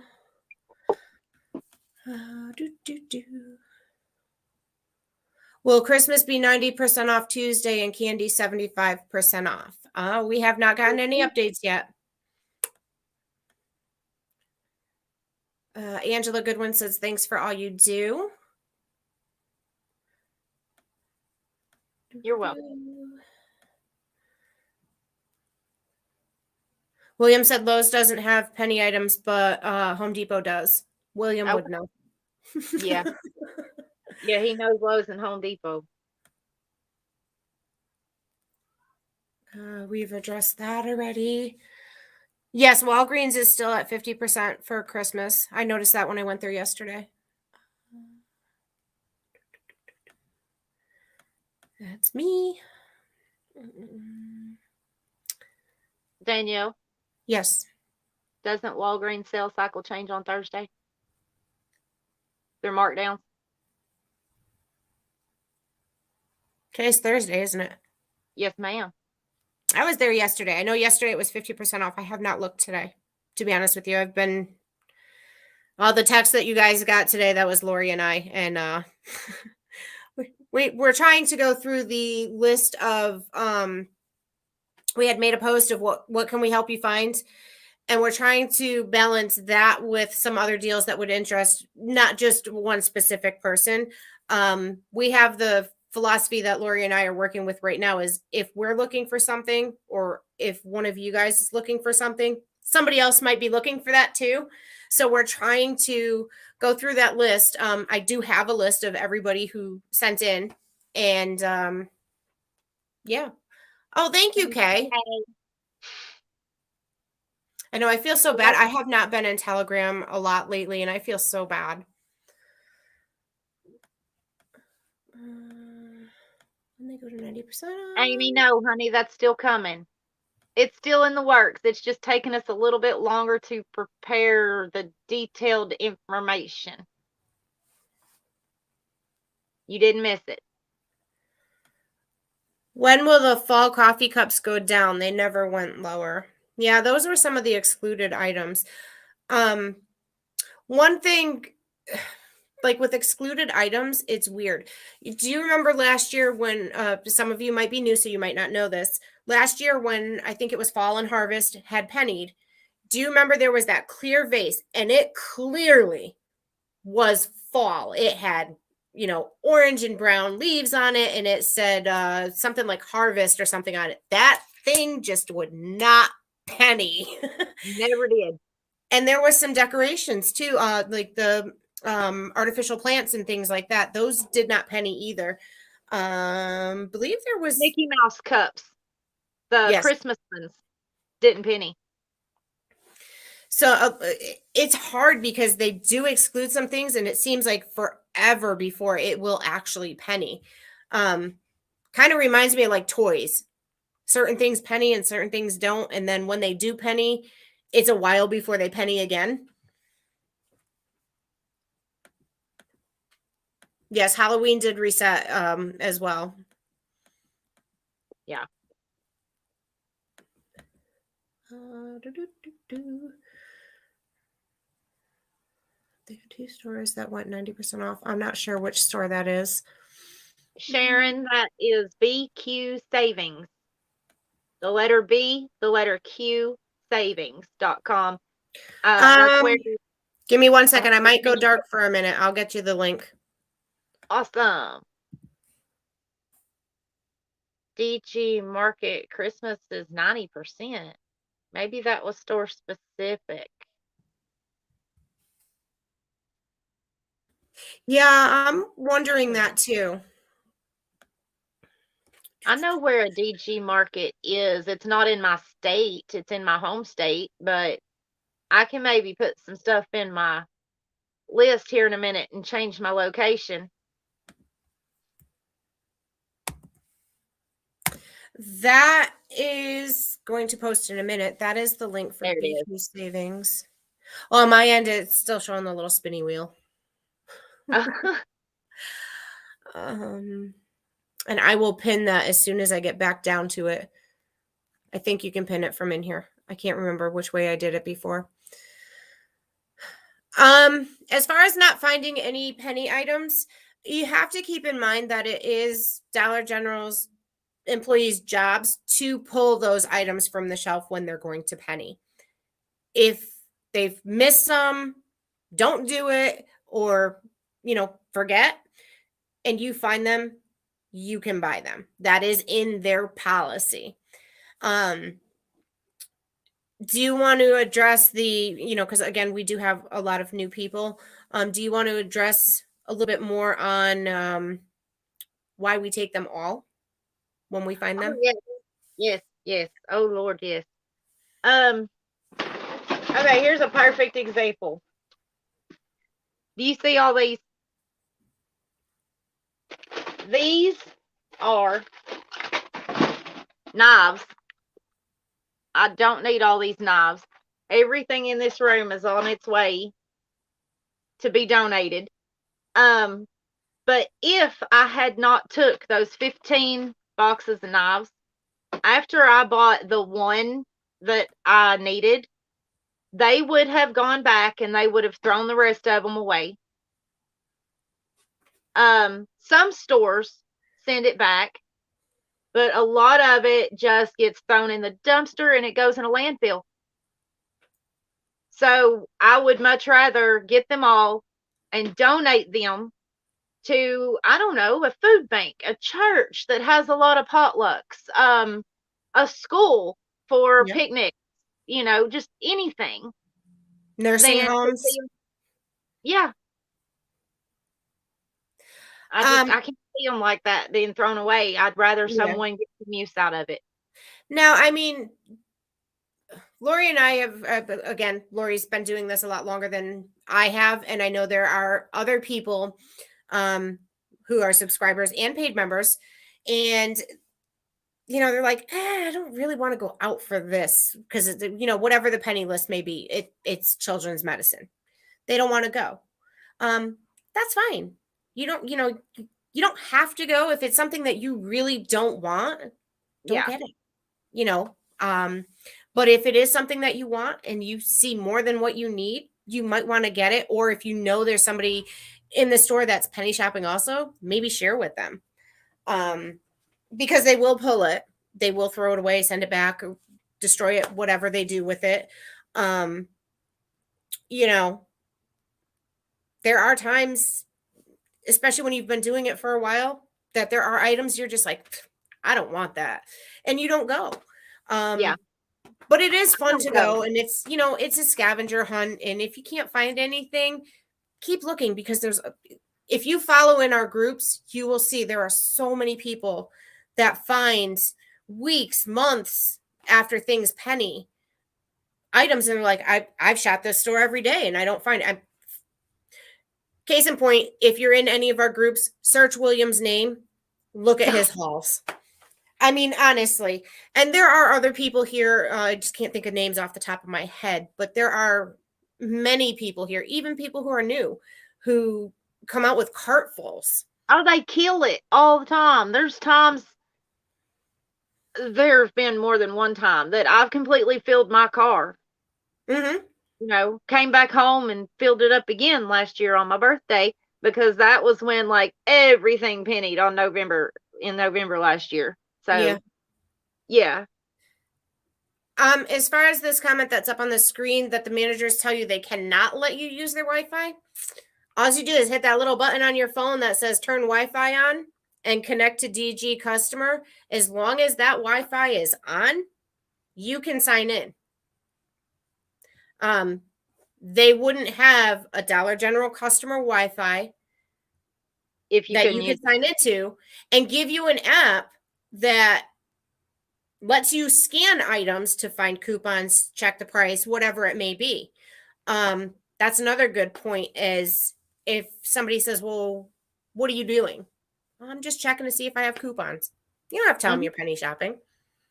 Will Christmas be 90% off Tuesday and candy 75% off? We have not gotten any updates yet. Angela Goodwin says, thanks for all you do. You're welcome. William said Lowe's doesn't have penny items, but Home Depot does. William would know. Yeah. Yeah, he knows Lowe's and Home Depot. We've addressed that already. Yes, Walgreens is still at 50% for Christmas. I noticed that when I went there yesterday. That's me. Danielle? Yes. Doesn't Walgreens sales cycle change on Thursday? Their markdowns? Today's Thursday, isn't it? Yes, ma'am. I was there yesterday. I know yesterday it was 50% off. I have not looked today, to be honest with you. I've been all the texts that you guys got today. That was Lori and I, and we're trying to go through the list of. We had made a post of what can we help you find, and we're trying to balance that with some other deals that would interest not just one specific person. We have the philosophy that Lori and I are working with right now is if we're looking for something, or if one of you guys is looking for something, somebody else might be looking for that too. So we're trying to go through that list. I do have a list of everybody who sent in, and yeah. Oh, thank you, Kay. I know I feel so bad. I have not been in Telegram a lot lately, and I feel so bad. When they go to 90% Amy, off. no, honey, that's still coming. It's still in the works. It's just taking us a little bit longer to prepare the detailed information. You didn't miss it. When will the fall coffee cups go down? They never went lower. Yeah, those were some of the excluded items. One thing, like with excluded items, it's weird. Do you remember last year when some of you might be new, so you might not know this? Last year, when I think it was fall and harvest had pennied, do you remember there was that clear vase and it clearly was fall? It had, orange and brown leaves on it, and it said something like harvest or something on it. That thing just would not penny. Never did. And there was some decorations too, like the artificial plants and things like that. Those did not penny either. Believe there was Mickey Mouse cups. The yes. Christmas ones didn't penny. So it's hard because they do exclude some things, and it seems like forever before it will actually penny. Kind of reminds me of like toys. Certain things penny and certain things don't, and then when they do penny, it's a while before they penny again. Yes, Halloween did reset as well. Yeah. There are 2 stores that went 90% off. I'm not sure which store that is. Sharon, that is BQ Savings. The letter B, the letter Q, savings.com. That's where. Give me 1 second. I might go dark for a minute. I'll get you the link. Awesome. DG Market Christmas is 90%. Maybe that was store specific. Yeah, I'm wondering that too. I know where a DG Market is. It's not in my state. It's in my home state, but I can maybe put some stuff in my list here in a minute and change my location. That is going to post in a minute. That is the link for There it BQ Savings. Well, on my end, it's still showing the little spinny wheel. And I will pin that as soon as I get back down to it. I think you can pin it from in here. I can't remember which way I did it before. As far as not finding any penny items, you have to keep in mind that it is Dollar General's employees' jobs to pull those items from the shelf when they're going to penny. If they've missed some, don't do it, or forget, and you find them, you can buy them. That is in their policy. Do you want to address because again, we do have a lot of new people. Do you want to address a little bit more on why we take them all when we find them? Yes. Oh Lord, yes. Okay, here's a perfect example. Do you see all these? These are knives. I don't need all these knives. Everything in this room is on its way to be donated. But if I had not took those 15 boxes of knives, after I bought the one that I needed, they would have gone back and they would have thrown the rest of them away. Some stores send it back, but a lot of it just gets thrown in the dumpster and it goes in a landfill. So I would much rather get them all and donate them to, I don't know, a food bank, a church that has a lot of potlucks, a school for picnics, just anything. Nursing homes. Yeah. I can't see them like that being thrown away. I'd rather someone get some use out of it. Now, I mean, Lori and I have, again, Lori's been doing this a lot longer than I have. And I know there are other people who are subscribers and paid members. And, they're like, I don't really want to go out for this because, whatever the penny list may be, it's children's medicine. They don't want to go. That's fine. You don't have to go. If it's something that you really don't want, don't get it. But if it is something that you want and you see more than what you need, you might want to get it. Or if there's somebody in the store that's penny shopping also, maybe share with them. Because they will pull it. They will throw it away, send it back, or destroy it, whatever they do with it. There are times, especially when you've been doing it for a while, that there are items you're just like, I don't want that. And you don't go. But it is fun to go. And it's, it's a scavenger hunt. And if you can't find anything, keep looking, because if you follow in our groups, you will see there are so many people that find weeks, months after things penny items. And they're like, I've shot this store every day and I don't find it. Case in point, if you're in any of our groups, search William's name, look at his hauls. I mean, honestly. And there are other people here. I just can't think of names off the top of my head, but there are many people here, even people who are new, who come out with cartfuls. Oh, they kill it all the time. There's been more than one time that I've completely filled my car. Mm-hmm. Came back home and filled it up again last year on my birthday, because that was when like everything pennied in November last year. So yeah. As far as this comment that's up on the screen that the managers tell you they cannot let you use their Wi-Fi, all you do is hit that little button on your phone that says turn Wi-Fi on and connect to DG customer. As long as that Wi-Fi is on, you can sign in. They wouldn't have a Dollar General customer Wi-Fi that you can sign into and give you an app that lets you scan items to find coupons, check the price, whatever it may be. That's another good point, is if somebody says, well, what are you doing? I'm just checking to see if I have coupons. You don't have to tell them you're penny shopping.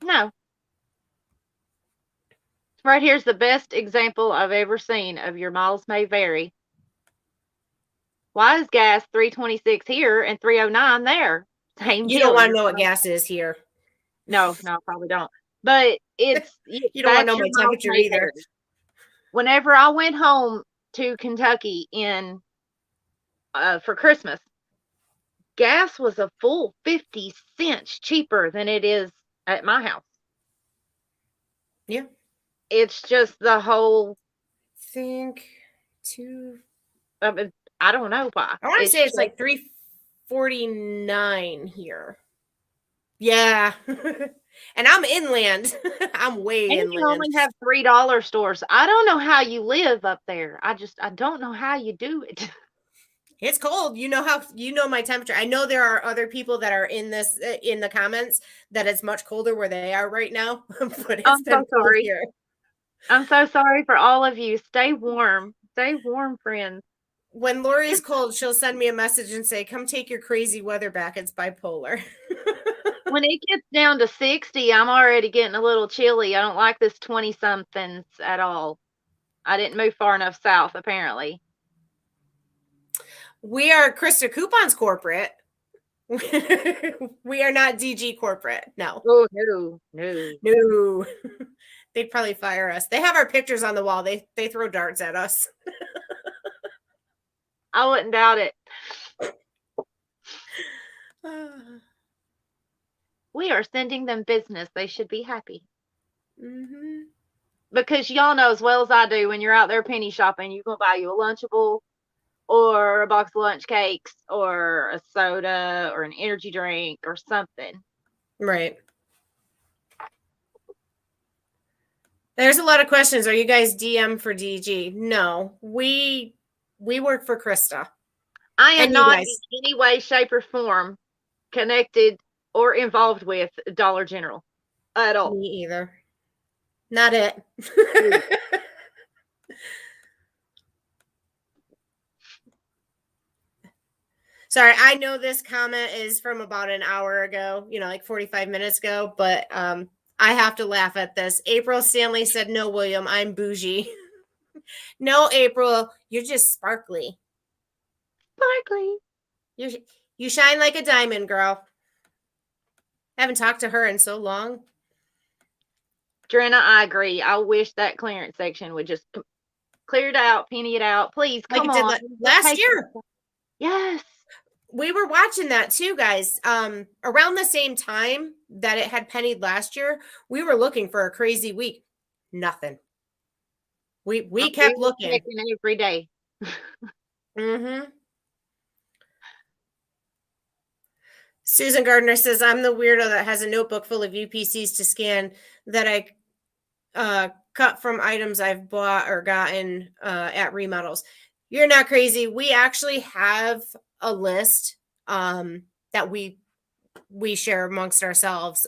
No. Right here's the best example I've ever seen of your miles may vary. Why is gas $3.26 here and $3.09 there? Same deal. You don't want to know what gas is here. No, probably don't. But it's you don't want to know my temperature either. Whenever I went home to Kentucky for Christmas, gas was a full 50 cents cheaper than it is at my house. Yeah. It's just the whole I don't know why. I want to say it's like $3.49 here. Yeah. And I'm inland. I'm way inland. You only have $3 stores. I don't know how you live up there. I don't know how you do it. It's cold. You know my temperature. I know there are other people that are in the comments that it's much colder where they are right now. But it's been cold here. I'm so sorry for all of you. Stay warm. Stay warm, friends. When Lori's cold, she'll send me a message and say, come take your crazy weather back. It's bipolar. When it gets down to 60, I'm already getting a little chilly. I don't like this 20-somethings at all. I didn't move far enough south, apparently. We are Krista Coupons corporate. We are not DG corporate. No. Oh, no. They'd probably fire us. They have our pictures on the wall. They throw darts at us. I wouldn't doubt it. We are sending them business. They should be happy. Mm-hmm. Because y'all know as well as I do, when you're out there penny shopping, you're going to buy you a Lunchable or a box of lunch cakes or a soda or an energy drink or something. Right. There's a lot of questions. Are you guys DM for DG? No, we work for Krista. I am not in any way, shape, or form connected or involved with Dollar General at all. Me either. Not it. Sorry, I know this comment is from about an hour ago, like 45 minutes ago, but I have to laugh at this. April Stanley said, "No, William, I'm bougie." No, April, you're just sparkly. Sparkly. You shine like a diamond, girl. Haven't talked to her in so long. Drenna, I agree. I wish that clearance section would just clear it out, penny it out. Please, Like come it did on. last year. Yes. We were watching that too, guys. Around the same time that it had pennied last year, we were looking for a crazy week. Nothing. We kept looking every day. Mm-hmm. Susan Gardner says, "I'm the weirdo that has a notebook full of UPCs to scan that I cut from items I've bought or gotten at remodels." You're not crazy. We actually have a list that we share amongst ourselves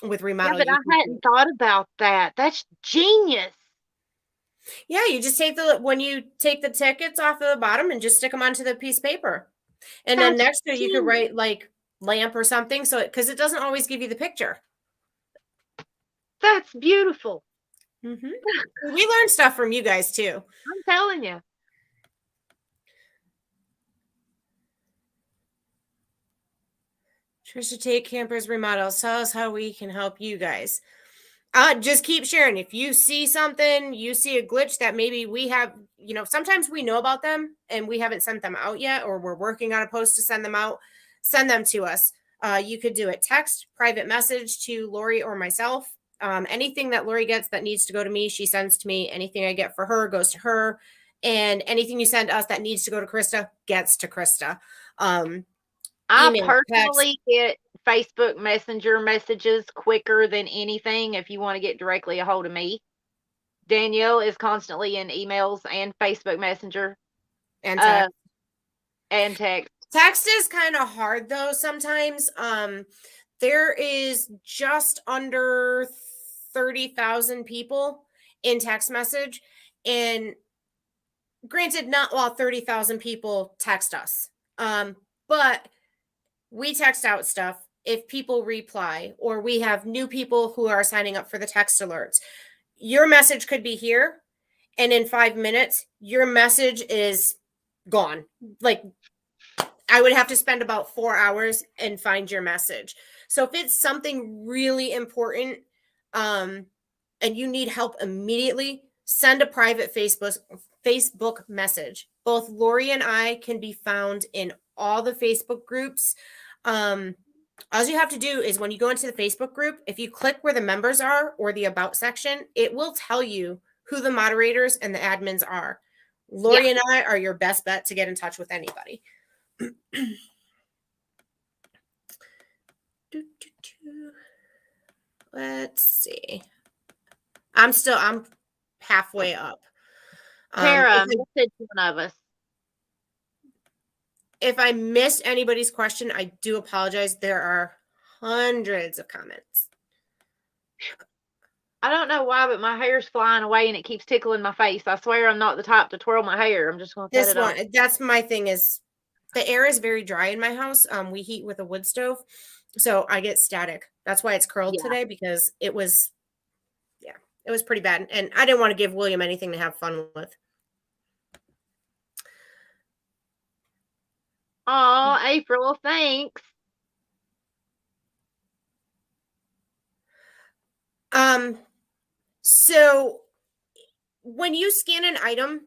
with Remodel. Yeah, but I hadn't thought about that. That's genius. Yeah, you just when you take the tickets off of the bottom and just stick them onto the piece of paper. And then next to it, you could write like lamp or something. So, because it doesn't always give you the picture. That's beautiful. Mm-hmm. We learn stuff from you guys too. I'm telling you. Trisha Tate Campers Remodels. Tell us how we can help you guys. Just keep sharing. If you see something, you see a glitch that maybe we have, sometimes we know about them and we haven't sent them out yet, or we're working on a post to send them out, send them to us. You could do it text, private message to Lori or myself. Anything that Lori gets that needs to go to me, she sends to me. Anything I get for her goes to her. And anything you send us that needs to go to Krista gets to Krista. I personally get Facebook Messenger messages quicker than anything if you want to get directly a hold of me. Danielle is constantly in emails and Facebook Messenger. And text. And text. Text is kind of hard though sometimes. There is just under 30,000 people in text message. And granted, not all 30,000 people text us. But we text out stuff if people reply, or we have new people who are signing up for the text alerts. Your message could be here, and in 5 minutes, your message is gone. Like, I would have to spend about 4 hours and find your message. So if it's something really important, and you need help immediately, send a private Facebook message. Both Lori and I can be found in all the Facebook groups. All you have to do is when you go into the Facebook group, if you click where the members are or the about section, it will tell you who the moderators and the admins are. Lori and I are your best bet to get in touch with anybody. Let's see. I'm halfway up. Tara, message one of us. If I missed anybody's question, I do apologize. There are hundreds of comments. I don't know why, but my hair's flying away and it keeps tickling my face. I swear I'm not the type to twirl my hair. I'm just going to cut it off. That's my thing is the air is very dry in my house. We heat with a wood stove, so I get static. That's why it's curled today, because it was pretty bad. And I didn't want to give William anything to have fun with. Oh, April, thanks. So when you scan an item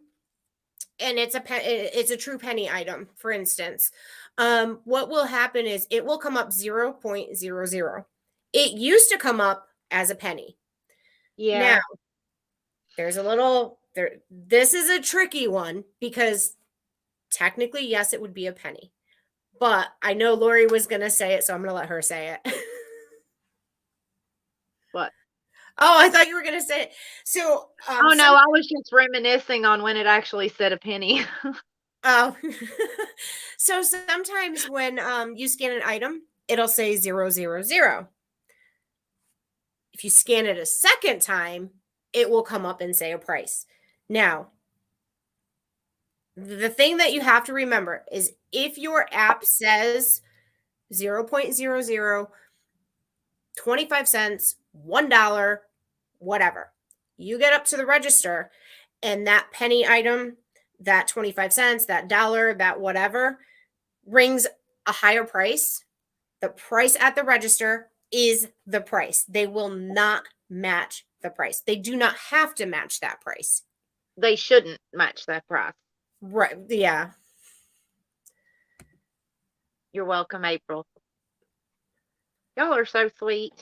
and it's a true penny item, for instance, what will happen is it will come up 0.00. It used to come up as a penny. Yeah. Now, there's a little there. This is a tricky one because technically, yes, it would be a penny. But I know Lori was going to say it, so I'm going to let her say it. What? Oh, I thought you were going to say it. So, oh no, I was just reminiscing on when it actually said a penny. Oh, so sometimes when you scan an item, it'll say 000. If If you scan it a second time, it will come up and say a price. Now, the thing that you have to remember is if your app says 0.00, 25 cents, $1, whatever, you get up to the register and that penny item, that 25 cents, that dollar, that whatever, rings a higher price, the price at the register is the price. They will not match the price. They do not have to match that price. They shouldn't match that price. Right. Yeah. You're welcome, April. Y'all are so sweet.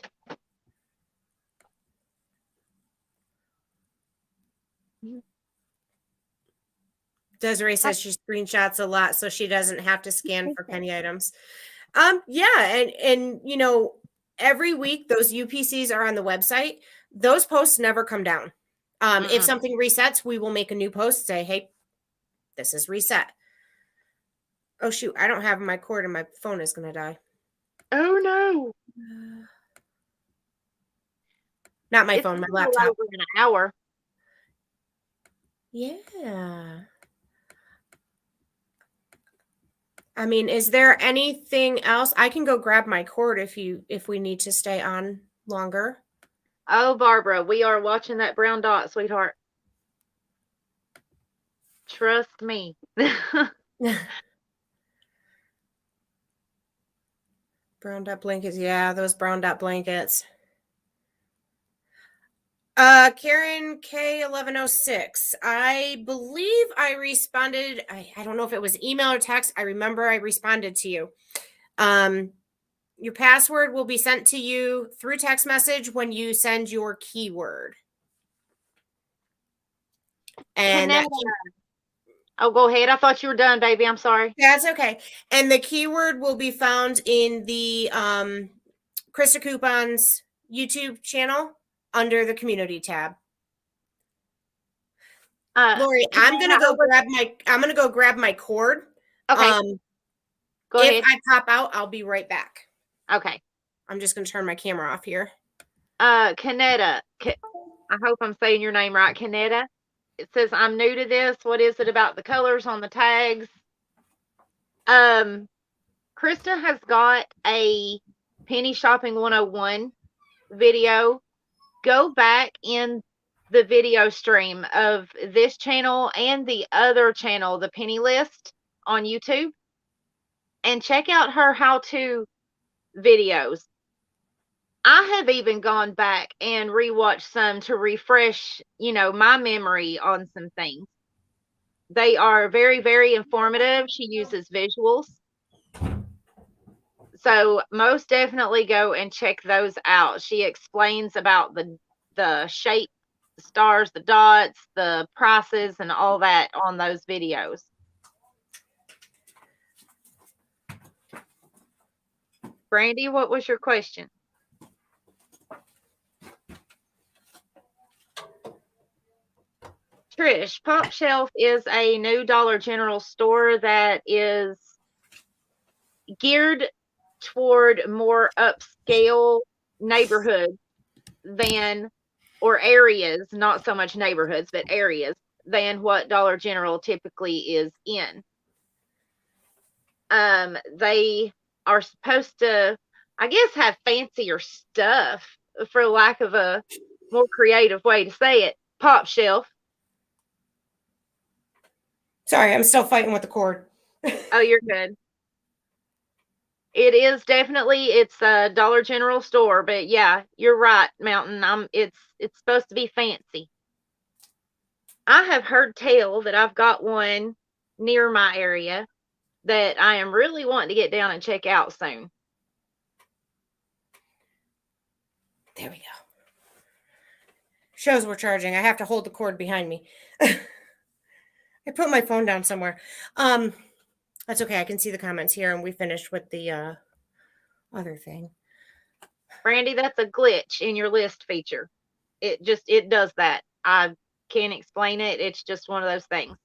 Desiree says she screenshots a lot so she doesn't have to scan for penny items. Yeah, and you know, every week those UPCs are on the website. Those posts never come down. If something resets, we will make a new post, say, hey, this is reset. Oh shoot, I don't have my cord and my phone is gonna die. Oh no. Not my phone, my laptop. Over an hour. Yeah. I mean, is there anything else? I can go grab my cord if we need to stay on longer. Oh, Barbara, we are watching that brown dot, sweetheart. Trust me. Brown dot blankets. Yeah, those brown dot blankets. Karen K1106. I believe I responded. I don't know if it was email or text. I remember I responded to you. Your password will be sent to you through text message when you send your keyword. And oh, go ahead. I thought you were done, baby. I'm sorry. That's okay. And the keyword will be found in the Krista Coupon's YouTube channel under the community tab. Lori, I'm gonna go grab my cord. Okay. Go ahead. If I pop out, I'll be right back. Okay. I'm just gonna turn my camera off here. Kaneda. I hope I'm saying your name right, Kaneda. It says, I'm new to this. What is it about the colors on the tags? Krista has got a Penny Shopping 101 video. Go back in the video stream of this channel and the other channel, the Penny List on YouTube, and check out her how-to videos. I have even gone back and rewatched some to refresh, my memory on some things. They are very, very informative. She uses visuals. So most definitely go and check those out. She explains about the shape, the stars, the dots, the prices, and all that on those videos. Brandy, what was your question? Trish, Pop Shelf is a new Dollar General store that is geared toward more upscale neighborhoods or areas, not so much neighborhoods, but areas than what Dollar General typically is in. They are supposed to, I guess, have fancier stuff, for lack of a more creative way to say it. Pop Shelf. Sorry, I'm still fighting with the cord. Oh, you're good. It is definitely, it's a Dollar General store, but yeah, you're right, Mountain. It's supposed to be fancy. I have heard tell that I've got one near my area that I am really wanting to get down and check out soon. There we go. Shows we're charging. I have to hold the cord behind me. I put my phone down somewhere. That's okay. I can see the comments here, and we finished with the other thing. Brandy, that's a glitch in your list feature. It does that. I can't explain it. It's just one of those things.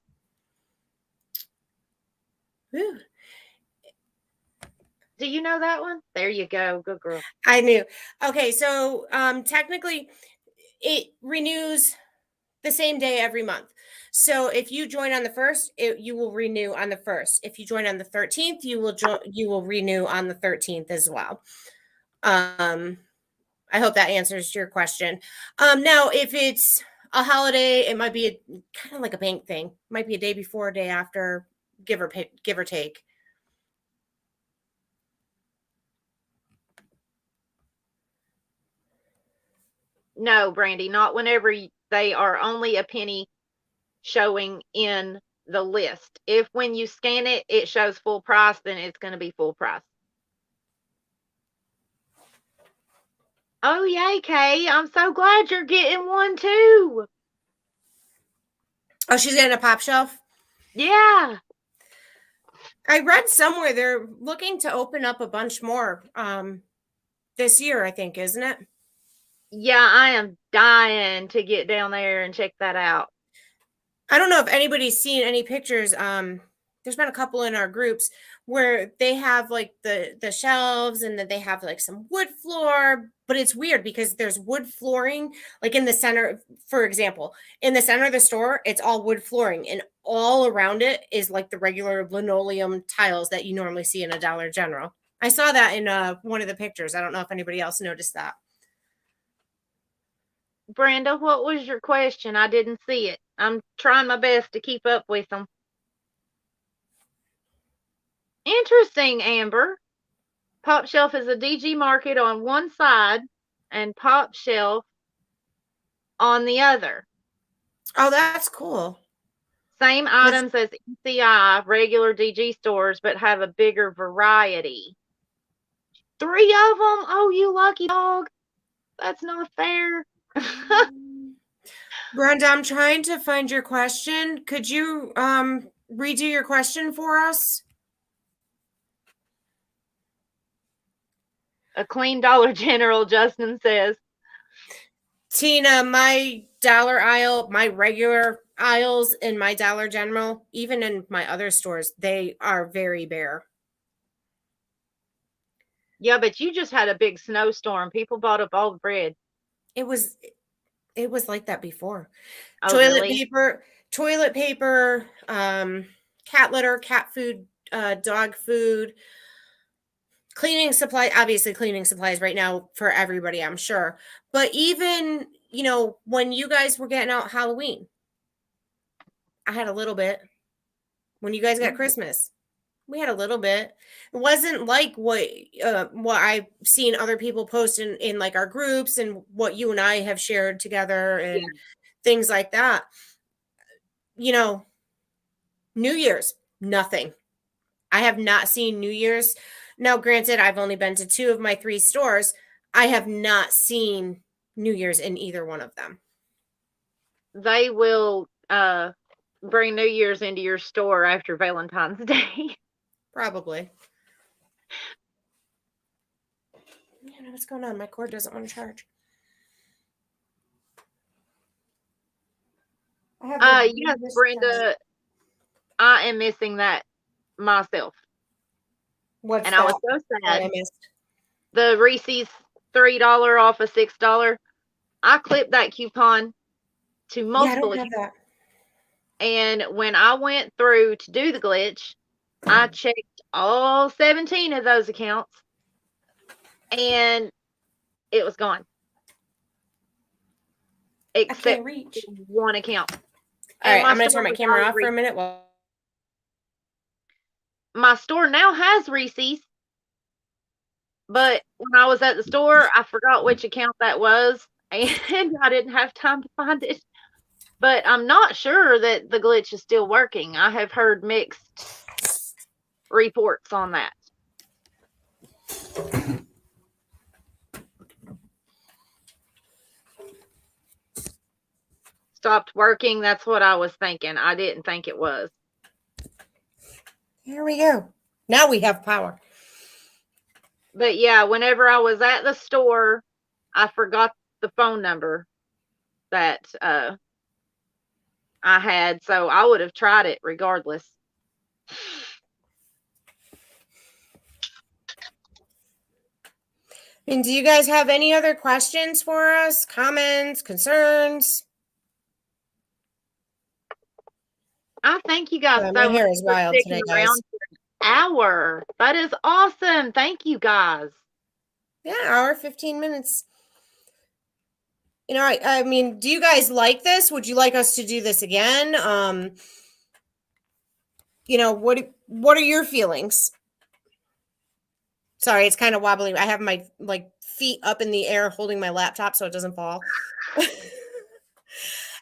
Do you know that one? There you go. Good girl. I knew. Okay, so technically it renews the same day every month. So if you join on the 1st, you will renew on the 1st. If you join on the 13th, you will renew on the 13th as well. I hope that answers your question. Now, if it's a holiday, it might be kind of like a bank thing. It might be a day before, a day after, give or take. No, Brandy, not whenever they are only a penny showing in the list. If when you scan it, it shows full price, then it's going to be full price. Oh, yay, Kay. I'm so glad you're getting one too. Oh, she's getting a pop shelf? Yeah. I read somewhere they're looking to open up a bunch more this year, I think, isn't it? Yeah, I am dying to get down there and check that out. I don't know if anybody's seen any pictures. There's been a couple in our groups where they have like the shelves and then they have like some wood floor, but it's weird because there's wood flooring like in the center, for example, in the center of the store, it's all wood flooring and all around it is like the regular linoleum tiles that you normally see in a Dollar General. I saw that in one of the pictures. I don't know if anybody else noticed that. Brenda, what was your question? I didn't see it. I'm trying my best to keep up with them. Interesting, Amber. Pop Shelf is a DG Market on one side and Pop Shelf on the other. Oh, that's cool. Same items as ECI, regular DG stores, but have a bigger variety. 3 of them? Oh, you lucky dog. That's not fair. Brenda, I'm trying to find your question. Could you redo your question for us? A clean Dollar General, Justin says. Tina, my dollar aisle, my regular aisles in my Dollar General, even in my other stores, they are very bare. Yeah, but you just had a big snowstorm. People bought up all the bread. It was like that before. Oh, really? Toilet paper, cat litter, cat food, dog food, cleaning supply, obviously cleaning supplies right now for everybody, I'm sure. But even, when you guys were getting out Halloween, I had a little bit. When you guys got Christmas, we had a little bit. It wasn't like what I've seen other people post in like our groups and what you and I have shared together and things like that. New Year's, nothing. I have not seen New Year's. Now, granted, I've only been to 2 of my 3 stores. I have not seen New Year's in either one of them. They will bring New Year's into your store after Valentine's Day. Probably. Man, what's going on? My cord doesn't want to charge. Yes, Brenda, I am missing that myself. What's and that? I was so sad. I missed. The Reese's $3 off of $6. I clipped that coupon to multiple I don't have that. And when I went through to do the glitch, I checked all 17 of those accounts and it was gone. Except one account. All right, I'm going to turn my camera off for a minute. My store now has Reese's, but when I was at the store, I forgot which account that was, and I didn't have time to find it. But I'm not sure that the glitch is still working. I have heard mixed reports on that. Stopped working. That's what I was thinking. I didn't think it was. Here we go. Now we have power. But yeah, whenever I was at the store, I forgot the phone number that I had, so I would have tried it regardless. And do you guys have any other questions for us? Comments, concerns? I thank you guys My so much hair is for wild sticking today, around guys. for an hour. That is awesome. Thank you guys. Yeah, hour, 15 minutes. You know, I mean, do you guys like this? Would you like us to do this again? You know, what are your feelings? Sorry, it's kind of wobbly. I have my like feet up in the air holding my laptop so it doesn't fall.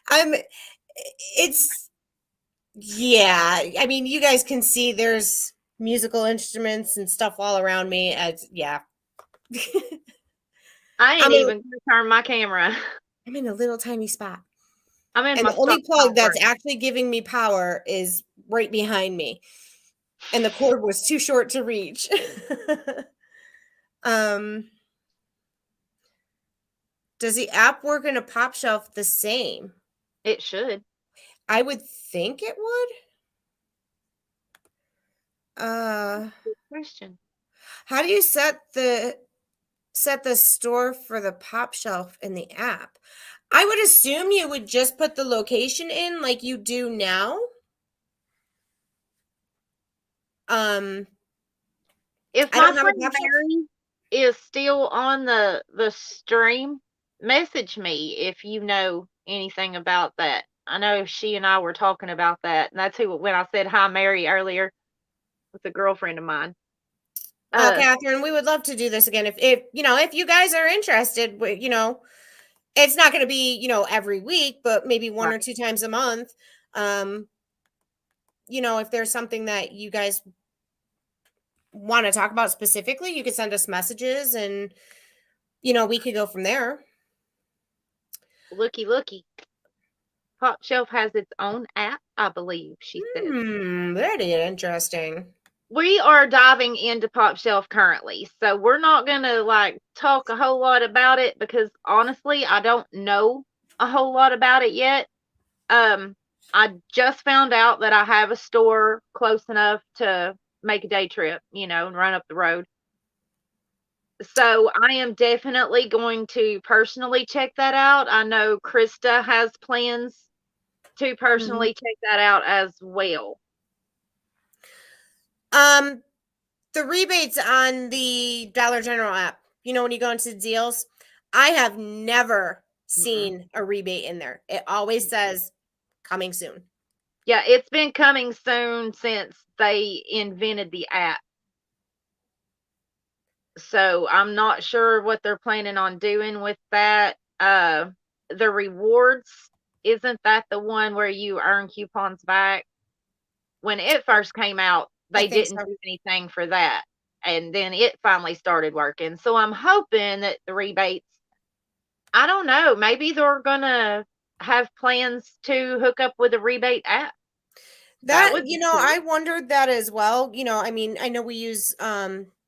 I'm it's yeah, I mean, you guys can see there's musical instruments and stuff all around me. Yeah. I ain't I'm a, even gonna turn my camera. I'm in a little tiny spot. I'm in And my the only plug stockpile that's room. actually giving me power is right behind me. And the cord was too short to reach. um does the app work in a pop shelf the same? It should. I would think it would. Uh Good question. how do you set the store for the pop shelf in the app? I would assume you would just put the location in like you do now. Um, If I my don't have a friend pop shelf. Mary is still on the stream, message me if you know anything about that. I know she and I were talking about that, and that's who when I said hi Mary earlier with a girlfriend of mine. Uh, Catherine, we would love to do this again. If you know, if you guys are interested, you know, it's not going to be, you know, every week, but maybe one right. or two times a month. Um, you know, if there's something that you guys want to talk about specifically, you could send us messages and, you know, we could go from there. Looky, looky. Top Shelf has its own app, I believe, she said. Very interesting. We are diving into Pop Shelf currently, so we're not gonna like talk a whole lot about it because honestly, I don't know a whole lot about it yet. Um, I just found out that I have a store close enough to make a day trip, you know, and run up the road. So I am definitely going to personally check that out. I know Krista has plans to Mhm. personally check that out as well. Um, the rebates on the Dollar General app, you know, when you go into deals, I have never Mm-mm. seen a rebate in there. It always says coming soon. Yeah, it's been coming soon since they invented the app. So I'm not sure what they're planning on doing with that. The rewards, isn't that the one where you earn coupons back? When it first came out, I they think didn't so. do anything for that. And then it finally started working. So I'm hoping that the rebates, I don't know, maybe they're gonna have plans to hook up with a rebate app. That That, would you be know, cool. I wondered that as well. You know, I mean, I know we use Ibotta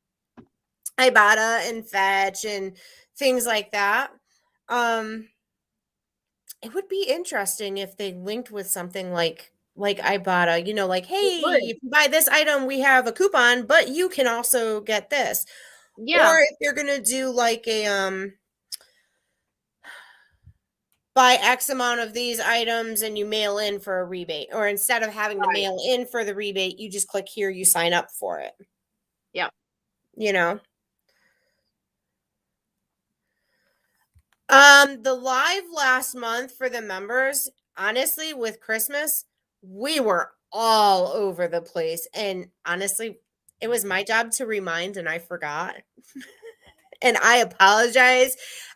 and Fetch and things like that. Um, it would be interesting if they linked with something like Ibotta, you know, like, It hey, would. if you buy this item, we have a coupon, but you can also get this. Yeah, Or if you're gonna do like a buy X amount of these items and you mail in for a rebate, or instead of having to right. mail in for the rebate, you just click here, you sign up for it. Yeah. You know, the live last month for the members, honestly, with Christmas, we were all over the place, and honestly, it was my job to remind, and I forgot. And I apologize.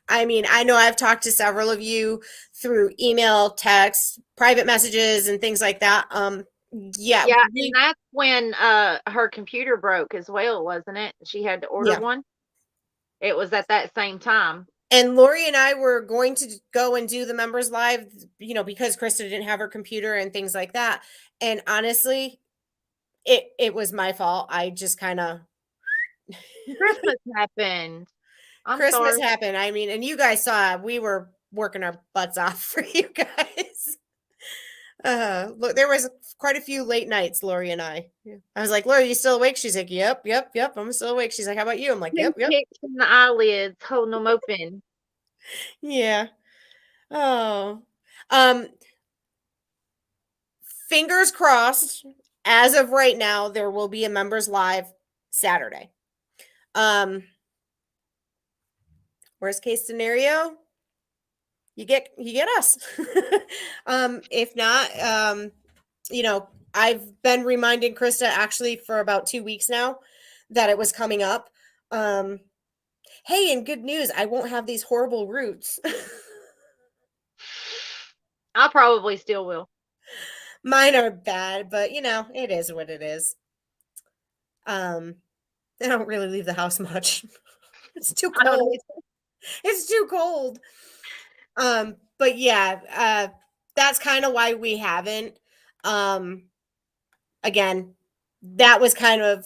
I mean, I know I've talked to several of you through email, text, private messages, and things like that. Yeah, Yeah, and that's when her computer broke as well, wasn't it? She had to order yeah. one. It was at that same time. And Lori and I were going to go and do the members live, you know, because Krista didn't have her computer and things like that. And honestly, it was my fault. I just kind of Christmas happened. I'm Christmas sorry. happened. I mean, and you guys saw we were working our butts off for you guys. Look, there was quite a few late nights, Lori and I. Yeah. I was like, Lori, you still awake? She's like, yep, yep, yep. I'm still awake. She's like, how about you? I'm like, Two yep, yep. kicks in the eyelids, holding them open. Yeah. Oh. Um, Fingers crossed. As of right now, there will be a members live Saturday. Um, Worst case scenario, you get us. If not, I've been reminding Krista actually for about 2 weeks now that it was coming up. Um, hey, and good news, I won't have these horrible roots. I probably still will. Mine are bad, but it is what it is. I don't really leave the house much. It's too I don't cold. It's too cold. But yeah, that's kind of why we haven't. Um, Again, that was kind of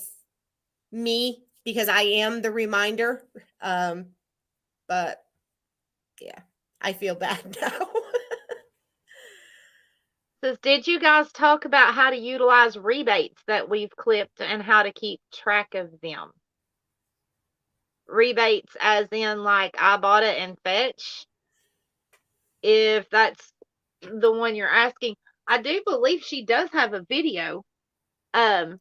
me because I am the reminder. But yeah, I feel bad now. Says, did you guys talk about how to utilize rebates that we've clipped and how to keep track of them? Rebates as in like Ibotta and Fetch, if that's the one you're asking. I do believe she does have a video um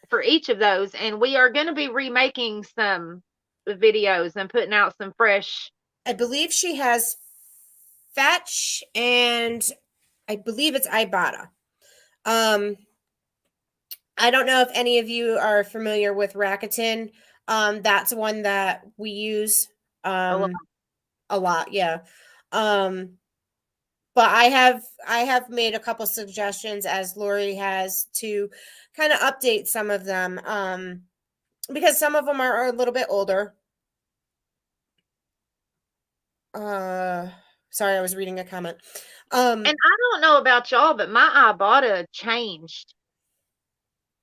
for each of those, and we are going to be remaking some videos and putting out some fresh. I believe she has Fetch and I believe it's Ibotta. Um, I don't know if any of you are familiar with Rakuten. That's one that we use A lot. a lot, yeah. Um, but I have made a couple suggestions as Lori has to kind of update some of them because some of them are a little bit older. Uh Sorry, I was reading a comment. And I don't know about y'all, but my Ibotta changed.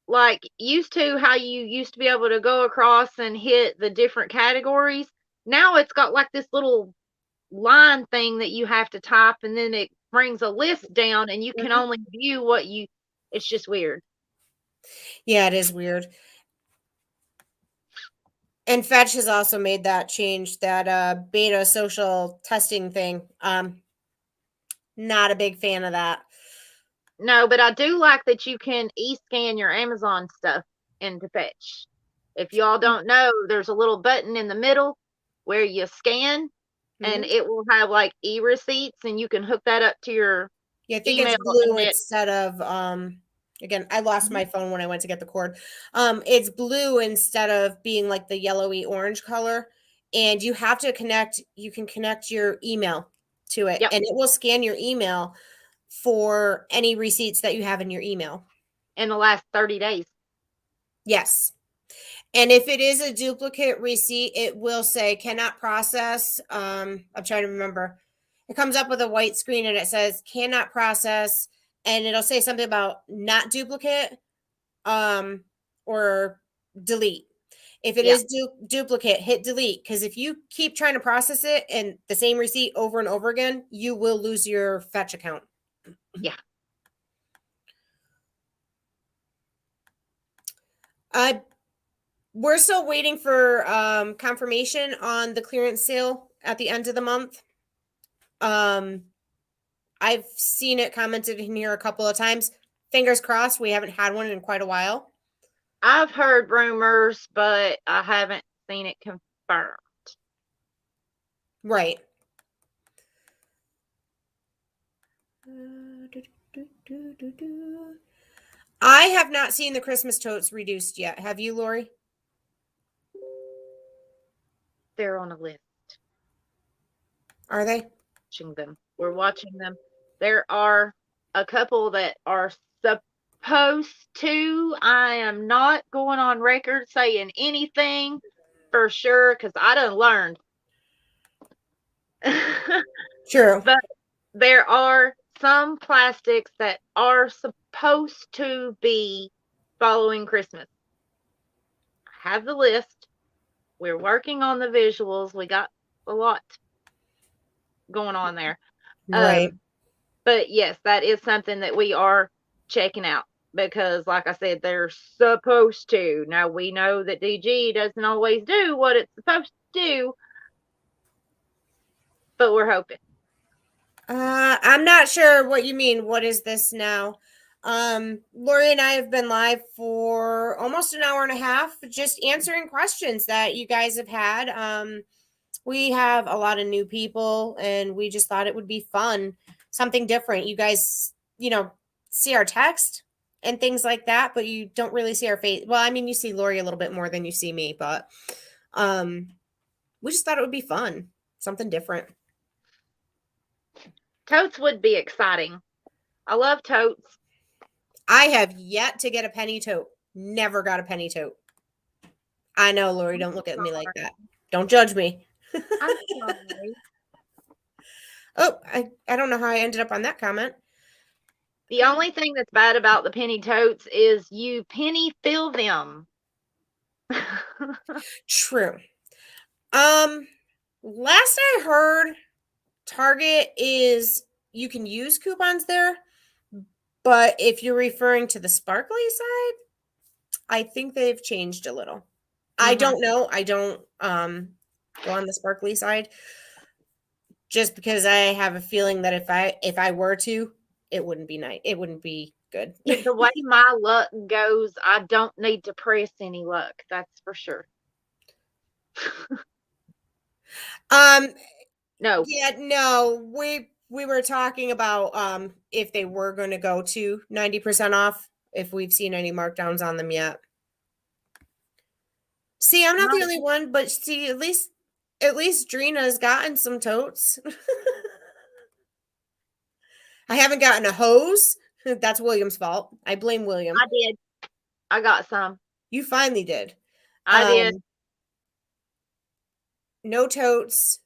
Like, used to how you used to be able to go across and hit the different categories. Now it's got like this little line thing that you have to type, and then it brings a list down, and you can Mhm. only view what you. It's just weird. Yeah, it is weird. And Fetch has also made that change, that beta social testing thing. Not a big fan of that. No, but I do like that you can e-scan your Amazon stuff into Fetch. If y'all don't know, there's a little button in the middle where you scan, and Mhm. it will have like e-receipts, and you can hook that up to your Yeah, I think it's email, blue and it. instead of again, I lost Mhm. my phone when I went to get the cord. It's blue instead of being like the yellowy orange color. And you can connect your email to it Yep, and it will scan your email for any receipts that you have in your email. in the last 30 days. Yes. And if it is a duplicate receipt, it will say cannot process. I'm trying to remember. It comes up with a white screen and it says cannot process, and it'll say something about not duplicate, or delete. If it Yeah, is duplicate, hit delete because if you keep trying to process it and the same receipt over and over again, you will lose your Fetch account. yeah. Uh, we're still waiting for confirmation on the clearance sale at the end of the month. Um, I've seen it commented in here a couple of times. Fingers crossed, we haven't had one in quite a while. I've heard rumors, but I haven't seen it confirmed. Right. I have not seen the Christmas totes reduced yet. Have you, Lori? They're on a list. Are they? Watching them. We're watching them. There are a couple that are supposed to. I am not going on record saying anything for sure because I done learned. True. But there are some plastics that are supposed to be following Christmas. I have the list. We're working on the visuals. We got a lot going on there. Right. Um, But yes, that is something that we are checking out because, like I said, they're supposed to. Now, we know that DG doesn't always do what it's supposed to do, but we're hoping. I'm not sure what you mean. What is this now? Lori and I have been live for almost an hour and a half, just answering questions that you guys have had. We have a lot of new people, and we just thought it would be fun, something different. You guys, see our text and things like that, but you don't really see our face. Well, I mean, you see Lori a little bit more than you see me, but we just thought it would be fun, something different. Totes would be exciting. I love totes. I have yet to get a penny tote. Never got a penny tote. I know, Lori, don't look at me like that. Don't judge me. I'm sorry. Oh, I don't know how I ended up on that comment. The only thing that's bad about the penny totes is you penny fill them. True. Last I heard, Target is you can use coupons there, but if you're referring to the sparkly side, I think they've changed a little. I don't know. I don't go on the sparkly side just because I have a feeling that if I were to, it wouldn't be nice. It wouldn't be good. The way my luck goes, I don't need to press any luck. That's for sure. No. Yeah, no. We were talking about if they were going to go to 90% off, if we've seen any markdowns on them yet. See, I'm not the only one, but see, at least Drina's gotten some totes. I haven't gotten a hose. That's William's fault. I blame William. I did. I got some. You finally did. I did. No totes.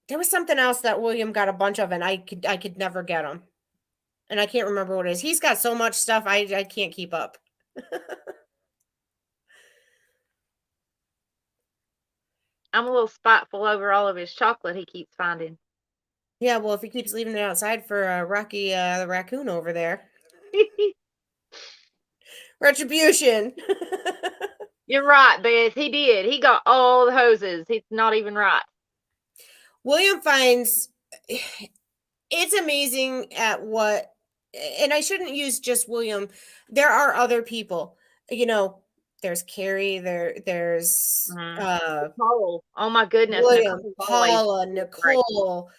There was something else that William got a bunch of, and I could never get them. And I can't remember what it is. He's got so much stuff, I can't keep up. I'm a little spiteful over all of his chocolate he keeps finding. Yeah, well, if he keeps leaving it outside for Rocky the raccoon over there. Retribution. You're right, Beth. He did. He got all the hoses. He's not even right. William finds it's amazing at what, and I shouldn't use just William. There are other people. There's Carrie. There's Nicole. Oh my goodness, William, Nicole, Paula, Nicole.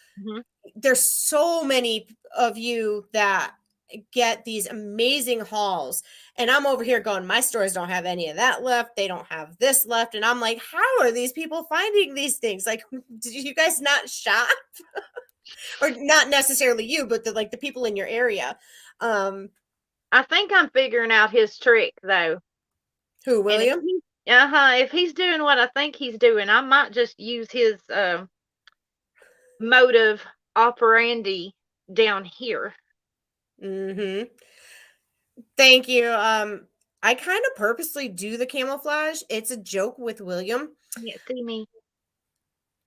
There's so many of you that get these amazing hauls, and I'm over here going, my stores don't have any of that left. They don't have this left, and I'm like, how are these people finding these things? Like, did you guys not shop? Or not necessarily you, but the people in your area. I think I'm figuring out his trick though. Who, William? If he's doing what I think he's doing, I might just use his motive operandi down here. Thank you. I kind of purposely do the camouflage. It's a joke with William. You can't see me.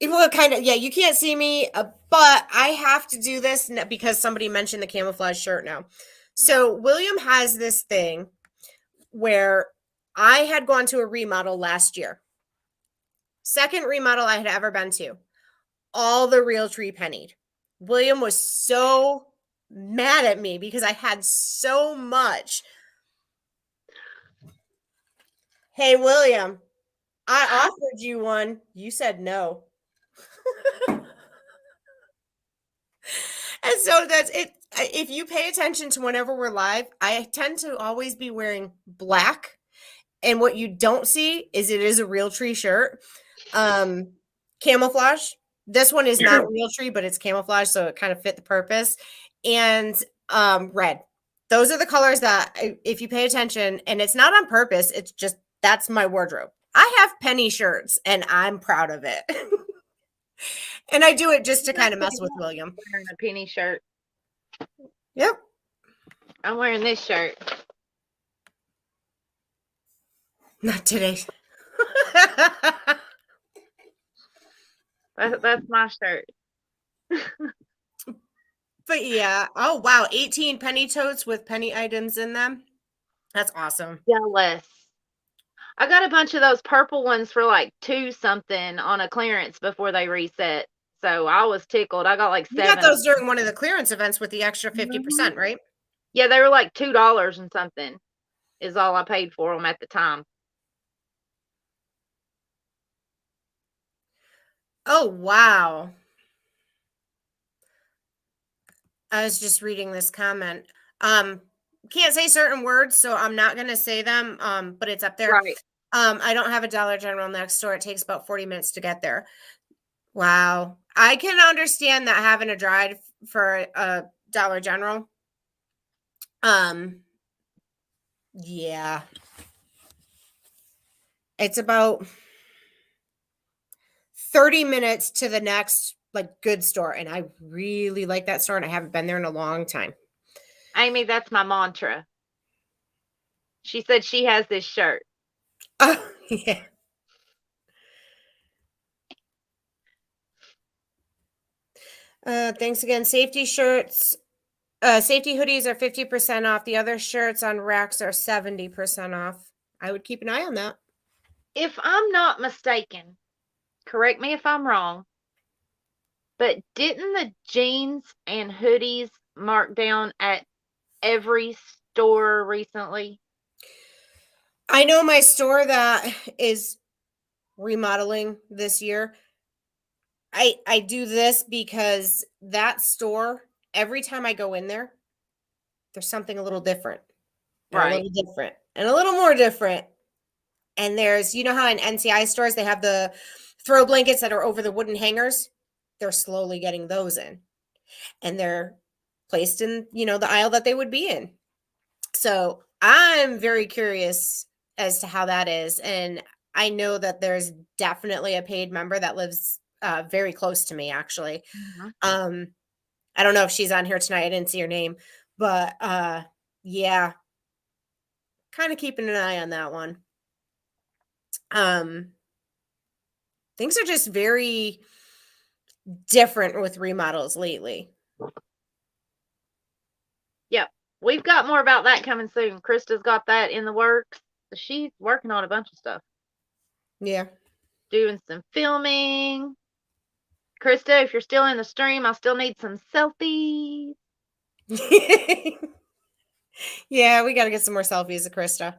Well, kind of, yeah, you can't see me, but I have to do this because somebody mentioned the camouflage shirt now. So William has this thing where I had gone to a remodel last year. Second remodel I had ever been to. All the Realtree pennied. William was so mad at me because I had so much. Hey, William, I offered you one. You said no. And so that's it. If you pay attention to whenever we're live, I tend to always be wearing black. And what you don't see is it is a Realtree shirt. Camouflage. This one is not Realtree, but it's camouflage, so it kind of fit the purpose. And red. Those are the colors that, if you pay attention, and it's not on purpose, it's just that's my wardrobe. I have penny shirts, and I'm proud of it. And I do it just to kind of mess with William. I'm wearing a penny shirt. Yep. I'm wearing this shirt. Not today. That's my shirt. But yeah. Oh wow, 18 penny totes with penny items in them. That's awesome. Jealous. I got a bunch of those purple ones for like 2 something on a clearance before they reset. So I was tickled. I got like You got 7 of those during one of the clearance events with the extra them. 50%, right? Yeah, they were like $2 and something is all I paid for them at the time. Oh wow. I was just reading this comment. Can't say certain words, so I'm not gonna say them. But it's up there. Right. I don't have a Dollar General next door. It takes about 40 minutes to get there. Wow. I can understand that having a drive for a Dollar General. Um, yeah. It's about 30 minutes to the next like good store. And I really like that store and I haven't been there in a long time. Amy, that's my mantra. She said she has this shirt. Oh, yeah. Thanks again. Safety shirts, safety hoodies are 50% off. The other shirts on racks are 70% off. I would keep an eye on that. If I'm not mistaken, correct me if I'm wrong, but didn't the jeans and hoodies mark down at every store recently? I know my store that is remodeling this year. I do this because that store, every time I go in there, there's something a little different and a Right. little different and a little more different. And there's, you know how in NCI stores they have the throw blankets that are over the wooden hangers? They're slowly getting those in. And they're placed in, the aisle that they would be in. So I'm very curious as to how that is. And I know that there's definitely a paid member that lives very close to me, actually. Mhm. Um, I don't know if she's on here tonight. I didn't see her name, but yeah, kind of keeping an eye on that one. Um, things are just very different with remodels lately. Yep. We've got more about that coming soon. Krista's got that in the works. She's working on a bunch of stuff, Yeah. doing some filming. Krista, if you're still in the stream, I still need some selfies. Yeah, we got to get some more selfies of Krista.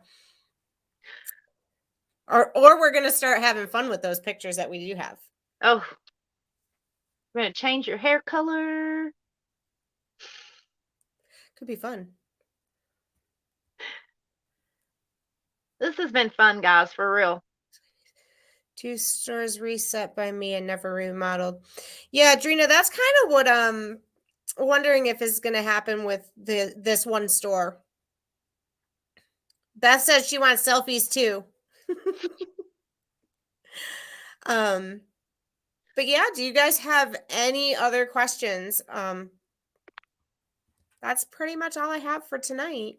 Or we're going to start having fun with those pictures that we do have. Oh, we're going to change your hair color. Could be fun. This has been fun, guys, for real. 2 stores reset by me and never remodeled. Yeah, Drina, that's kind of what I'm wondering if is going to happen with this one store. Beth says she wants selfies too. um but yeah, do you guys have any other questions? That's pretty much all I have for tonight.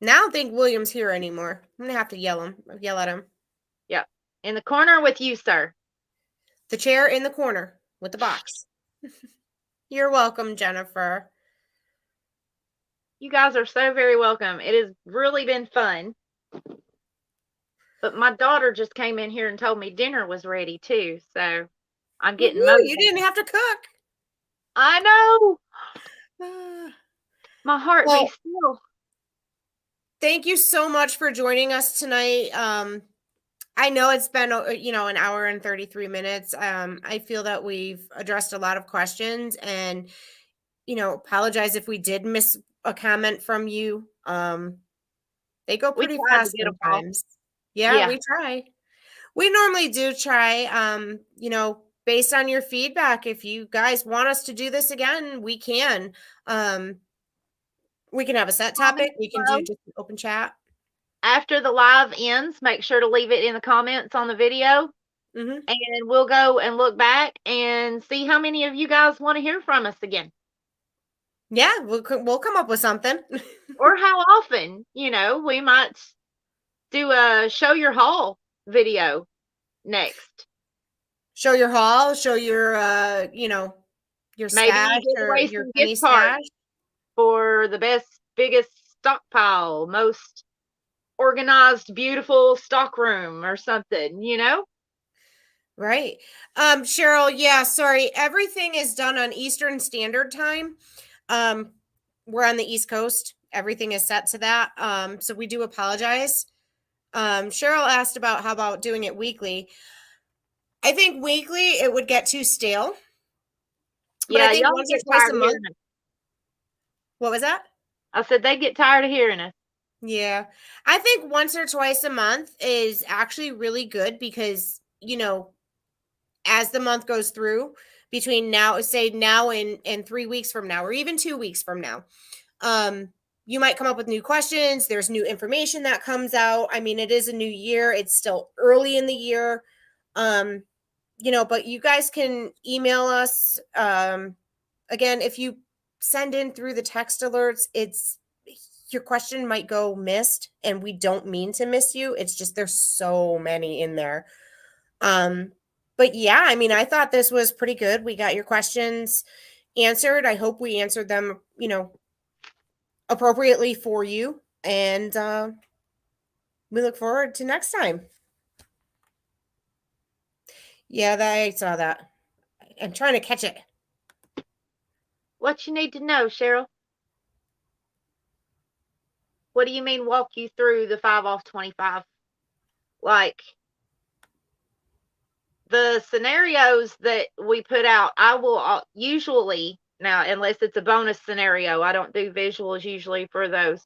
Now I don't think William's here anymore. I'm gonna have to yell at him. Yep. In the corner with you, sir. The chair in the corner with the box. You're welcome, Jennifer. You guys are so very welcome. It has really been fun. But my daughter just came in here and told me dinner was ready too. So I'm getting Woo-hoo, motivated. you didn't have to cook. I know. Ah. My heart Well, beats still. thank you so much for joining us tonight. I know it's been, an hour and 33 minutes. I feel that we've addressed a lot of questions and, apologize if we did miss a comment from you. They go We pretty tried to fast get them all. sometimes. Yeah, Yeah. we try. We normally do try, based on your feedback. If you guys want us to do this again, we can. We can have a set topic. Comment We can do below. just an open chat. After the live ends, make sure to leave it in the comments on the video. Mm-hmm. And we'll go and look back and see how many of you guys want to hear from us again. Yeah, we'll come up with something. Or how often, we might do a show your haul video next. Show your haul, show your, Your Maybe stash give or away your some penny gift cards stash. for the biggest stockpile, most organized, beautiful stock room or something, you know? Right. Cheryl, yeah, sorry. Everything is done on Eastern Standard Time. We're on the East Coast. Everything is set to that. So we do apologize. Cheryl asked about how about doing it weekly. I think weekly it would get too stale. But I Yeah, think y'all once or get twice tired a of month. hearing us. What was that? I said they get tired of hearing us. Yeah. I think once or twice a month is actually really good because, as the month goes through between now, say now and 3 weeks from now, or even 2 weeks from now, you might come up with new questions. There's new information that comes out. I mean, it is a new year. It's still early in the year. Um, but you guys can email us. Again, if you send in through the text alerts, it's your question might go missed, and we don't mean to miss you. It's just there's so many in there. But yeah, I mean, I thought this was pretty good. We got your questions answered. I hope we answered them, appropriately for you. And we look forward to next time. Yeah, I saw that. I'm trying to catch it. What you need to know, Cheryl? What do you mean walk you through the 5 off 25? Like the scenarios that we put out, I will usually, now, unless it's a bonus scenario, I don't do visuals usually for those,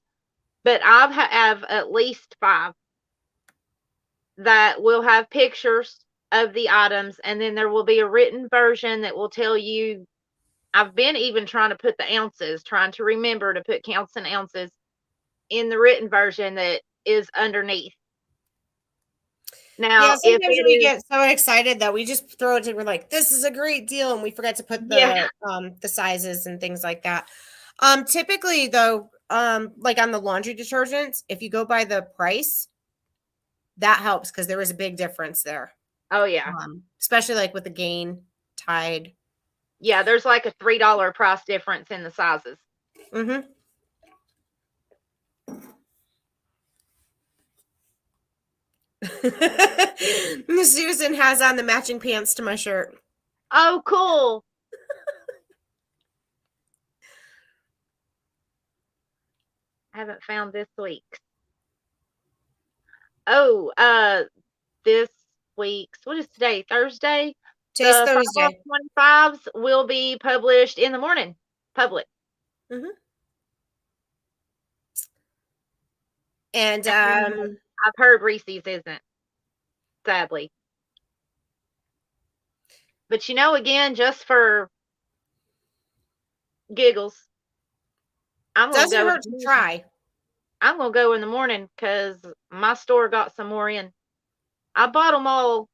but I have at least 5 that will have pictures of the items, and then there will be a written version that will tell you. I've been even trying to put the ounces, trying to remember to put counts and ounces in the written version that is underneath. Yeah, Now, if sometimes it we is, get so excited that we just throw it in. We're like, "This is a great deal," and we forget to put yeah, the sizes and things like that. Typically, though, like on the laundry detergents, if you go by the price, that helps because there is a big difference there. oh yeah, Especially like with the Gain, Tide. yeah, there's like a $3 price difference in the sizes. Mm-hmm. Susan has on the matching pants to my shirt. Oh, cool. I haven't found this week's. Oh, this week's, what is today? Thursday? Today's The 5 off Thursday. 25s will be published in the morning, public. Mm-hmm. And And I've heard Reese's isn't, sadly. But again, just for giggles, I'm gonna doesn't go in hurt the to morning. try. I'm gonna go in the morning because my store got some more in. I bought them all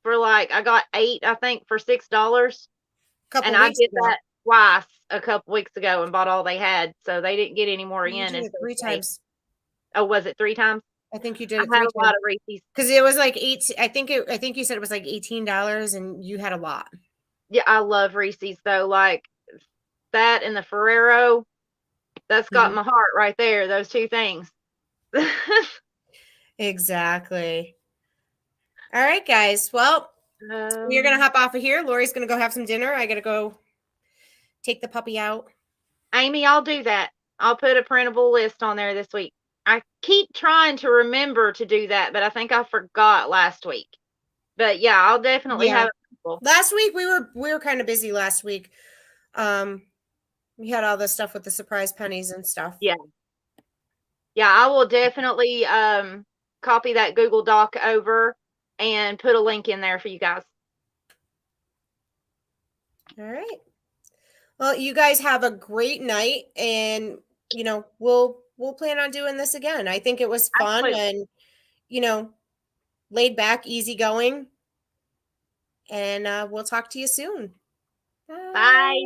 for I got 8, I think, for $6. A couple And I weeks did ago. that twice a couple weeks ago and bought all they had. So they didn't get any more You in did it until three today. times. Oh, was it 3 times? I think you did I it had three a lot times of Reese's. because it was like eight. I think you said it was like $18, and you had a lot. Yeah, I love Reese's though. Like that and the Ferrero, that's got Mhm. my heart right there. Those two things. Exactly. All right, guys. Well, we're gonna um, hop off of here. Lori's gonna go have some dinner. I gotta go take the puppy out. Amy, I'll do that. I'll put a printable list on there this week. I keep trying to remember to do that, but I think I forgot last week. But yeah, I'll definitely Yeah. have it. Last week we were kind of busy last week. Um, we had all this stuff with the surprise pennies and stuff. Yeah. Yeah, I will definitely copy that Google Doc over and put a link in there for you guys. All right. Well, you guys have a great night, and we'll plan on doing this again. I think it was fun Absolutely. and you know laid back, easygoing, and we'll talk to you soon. Bye. Bye.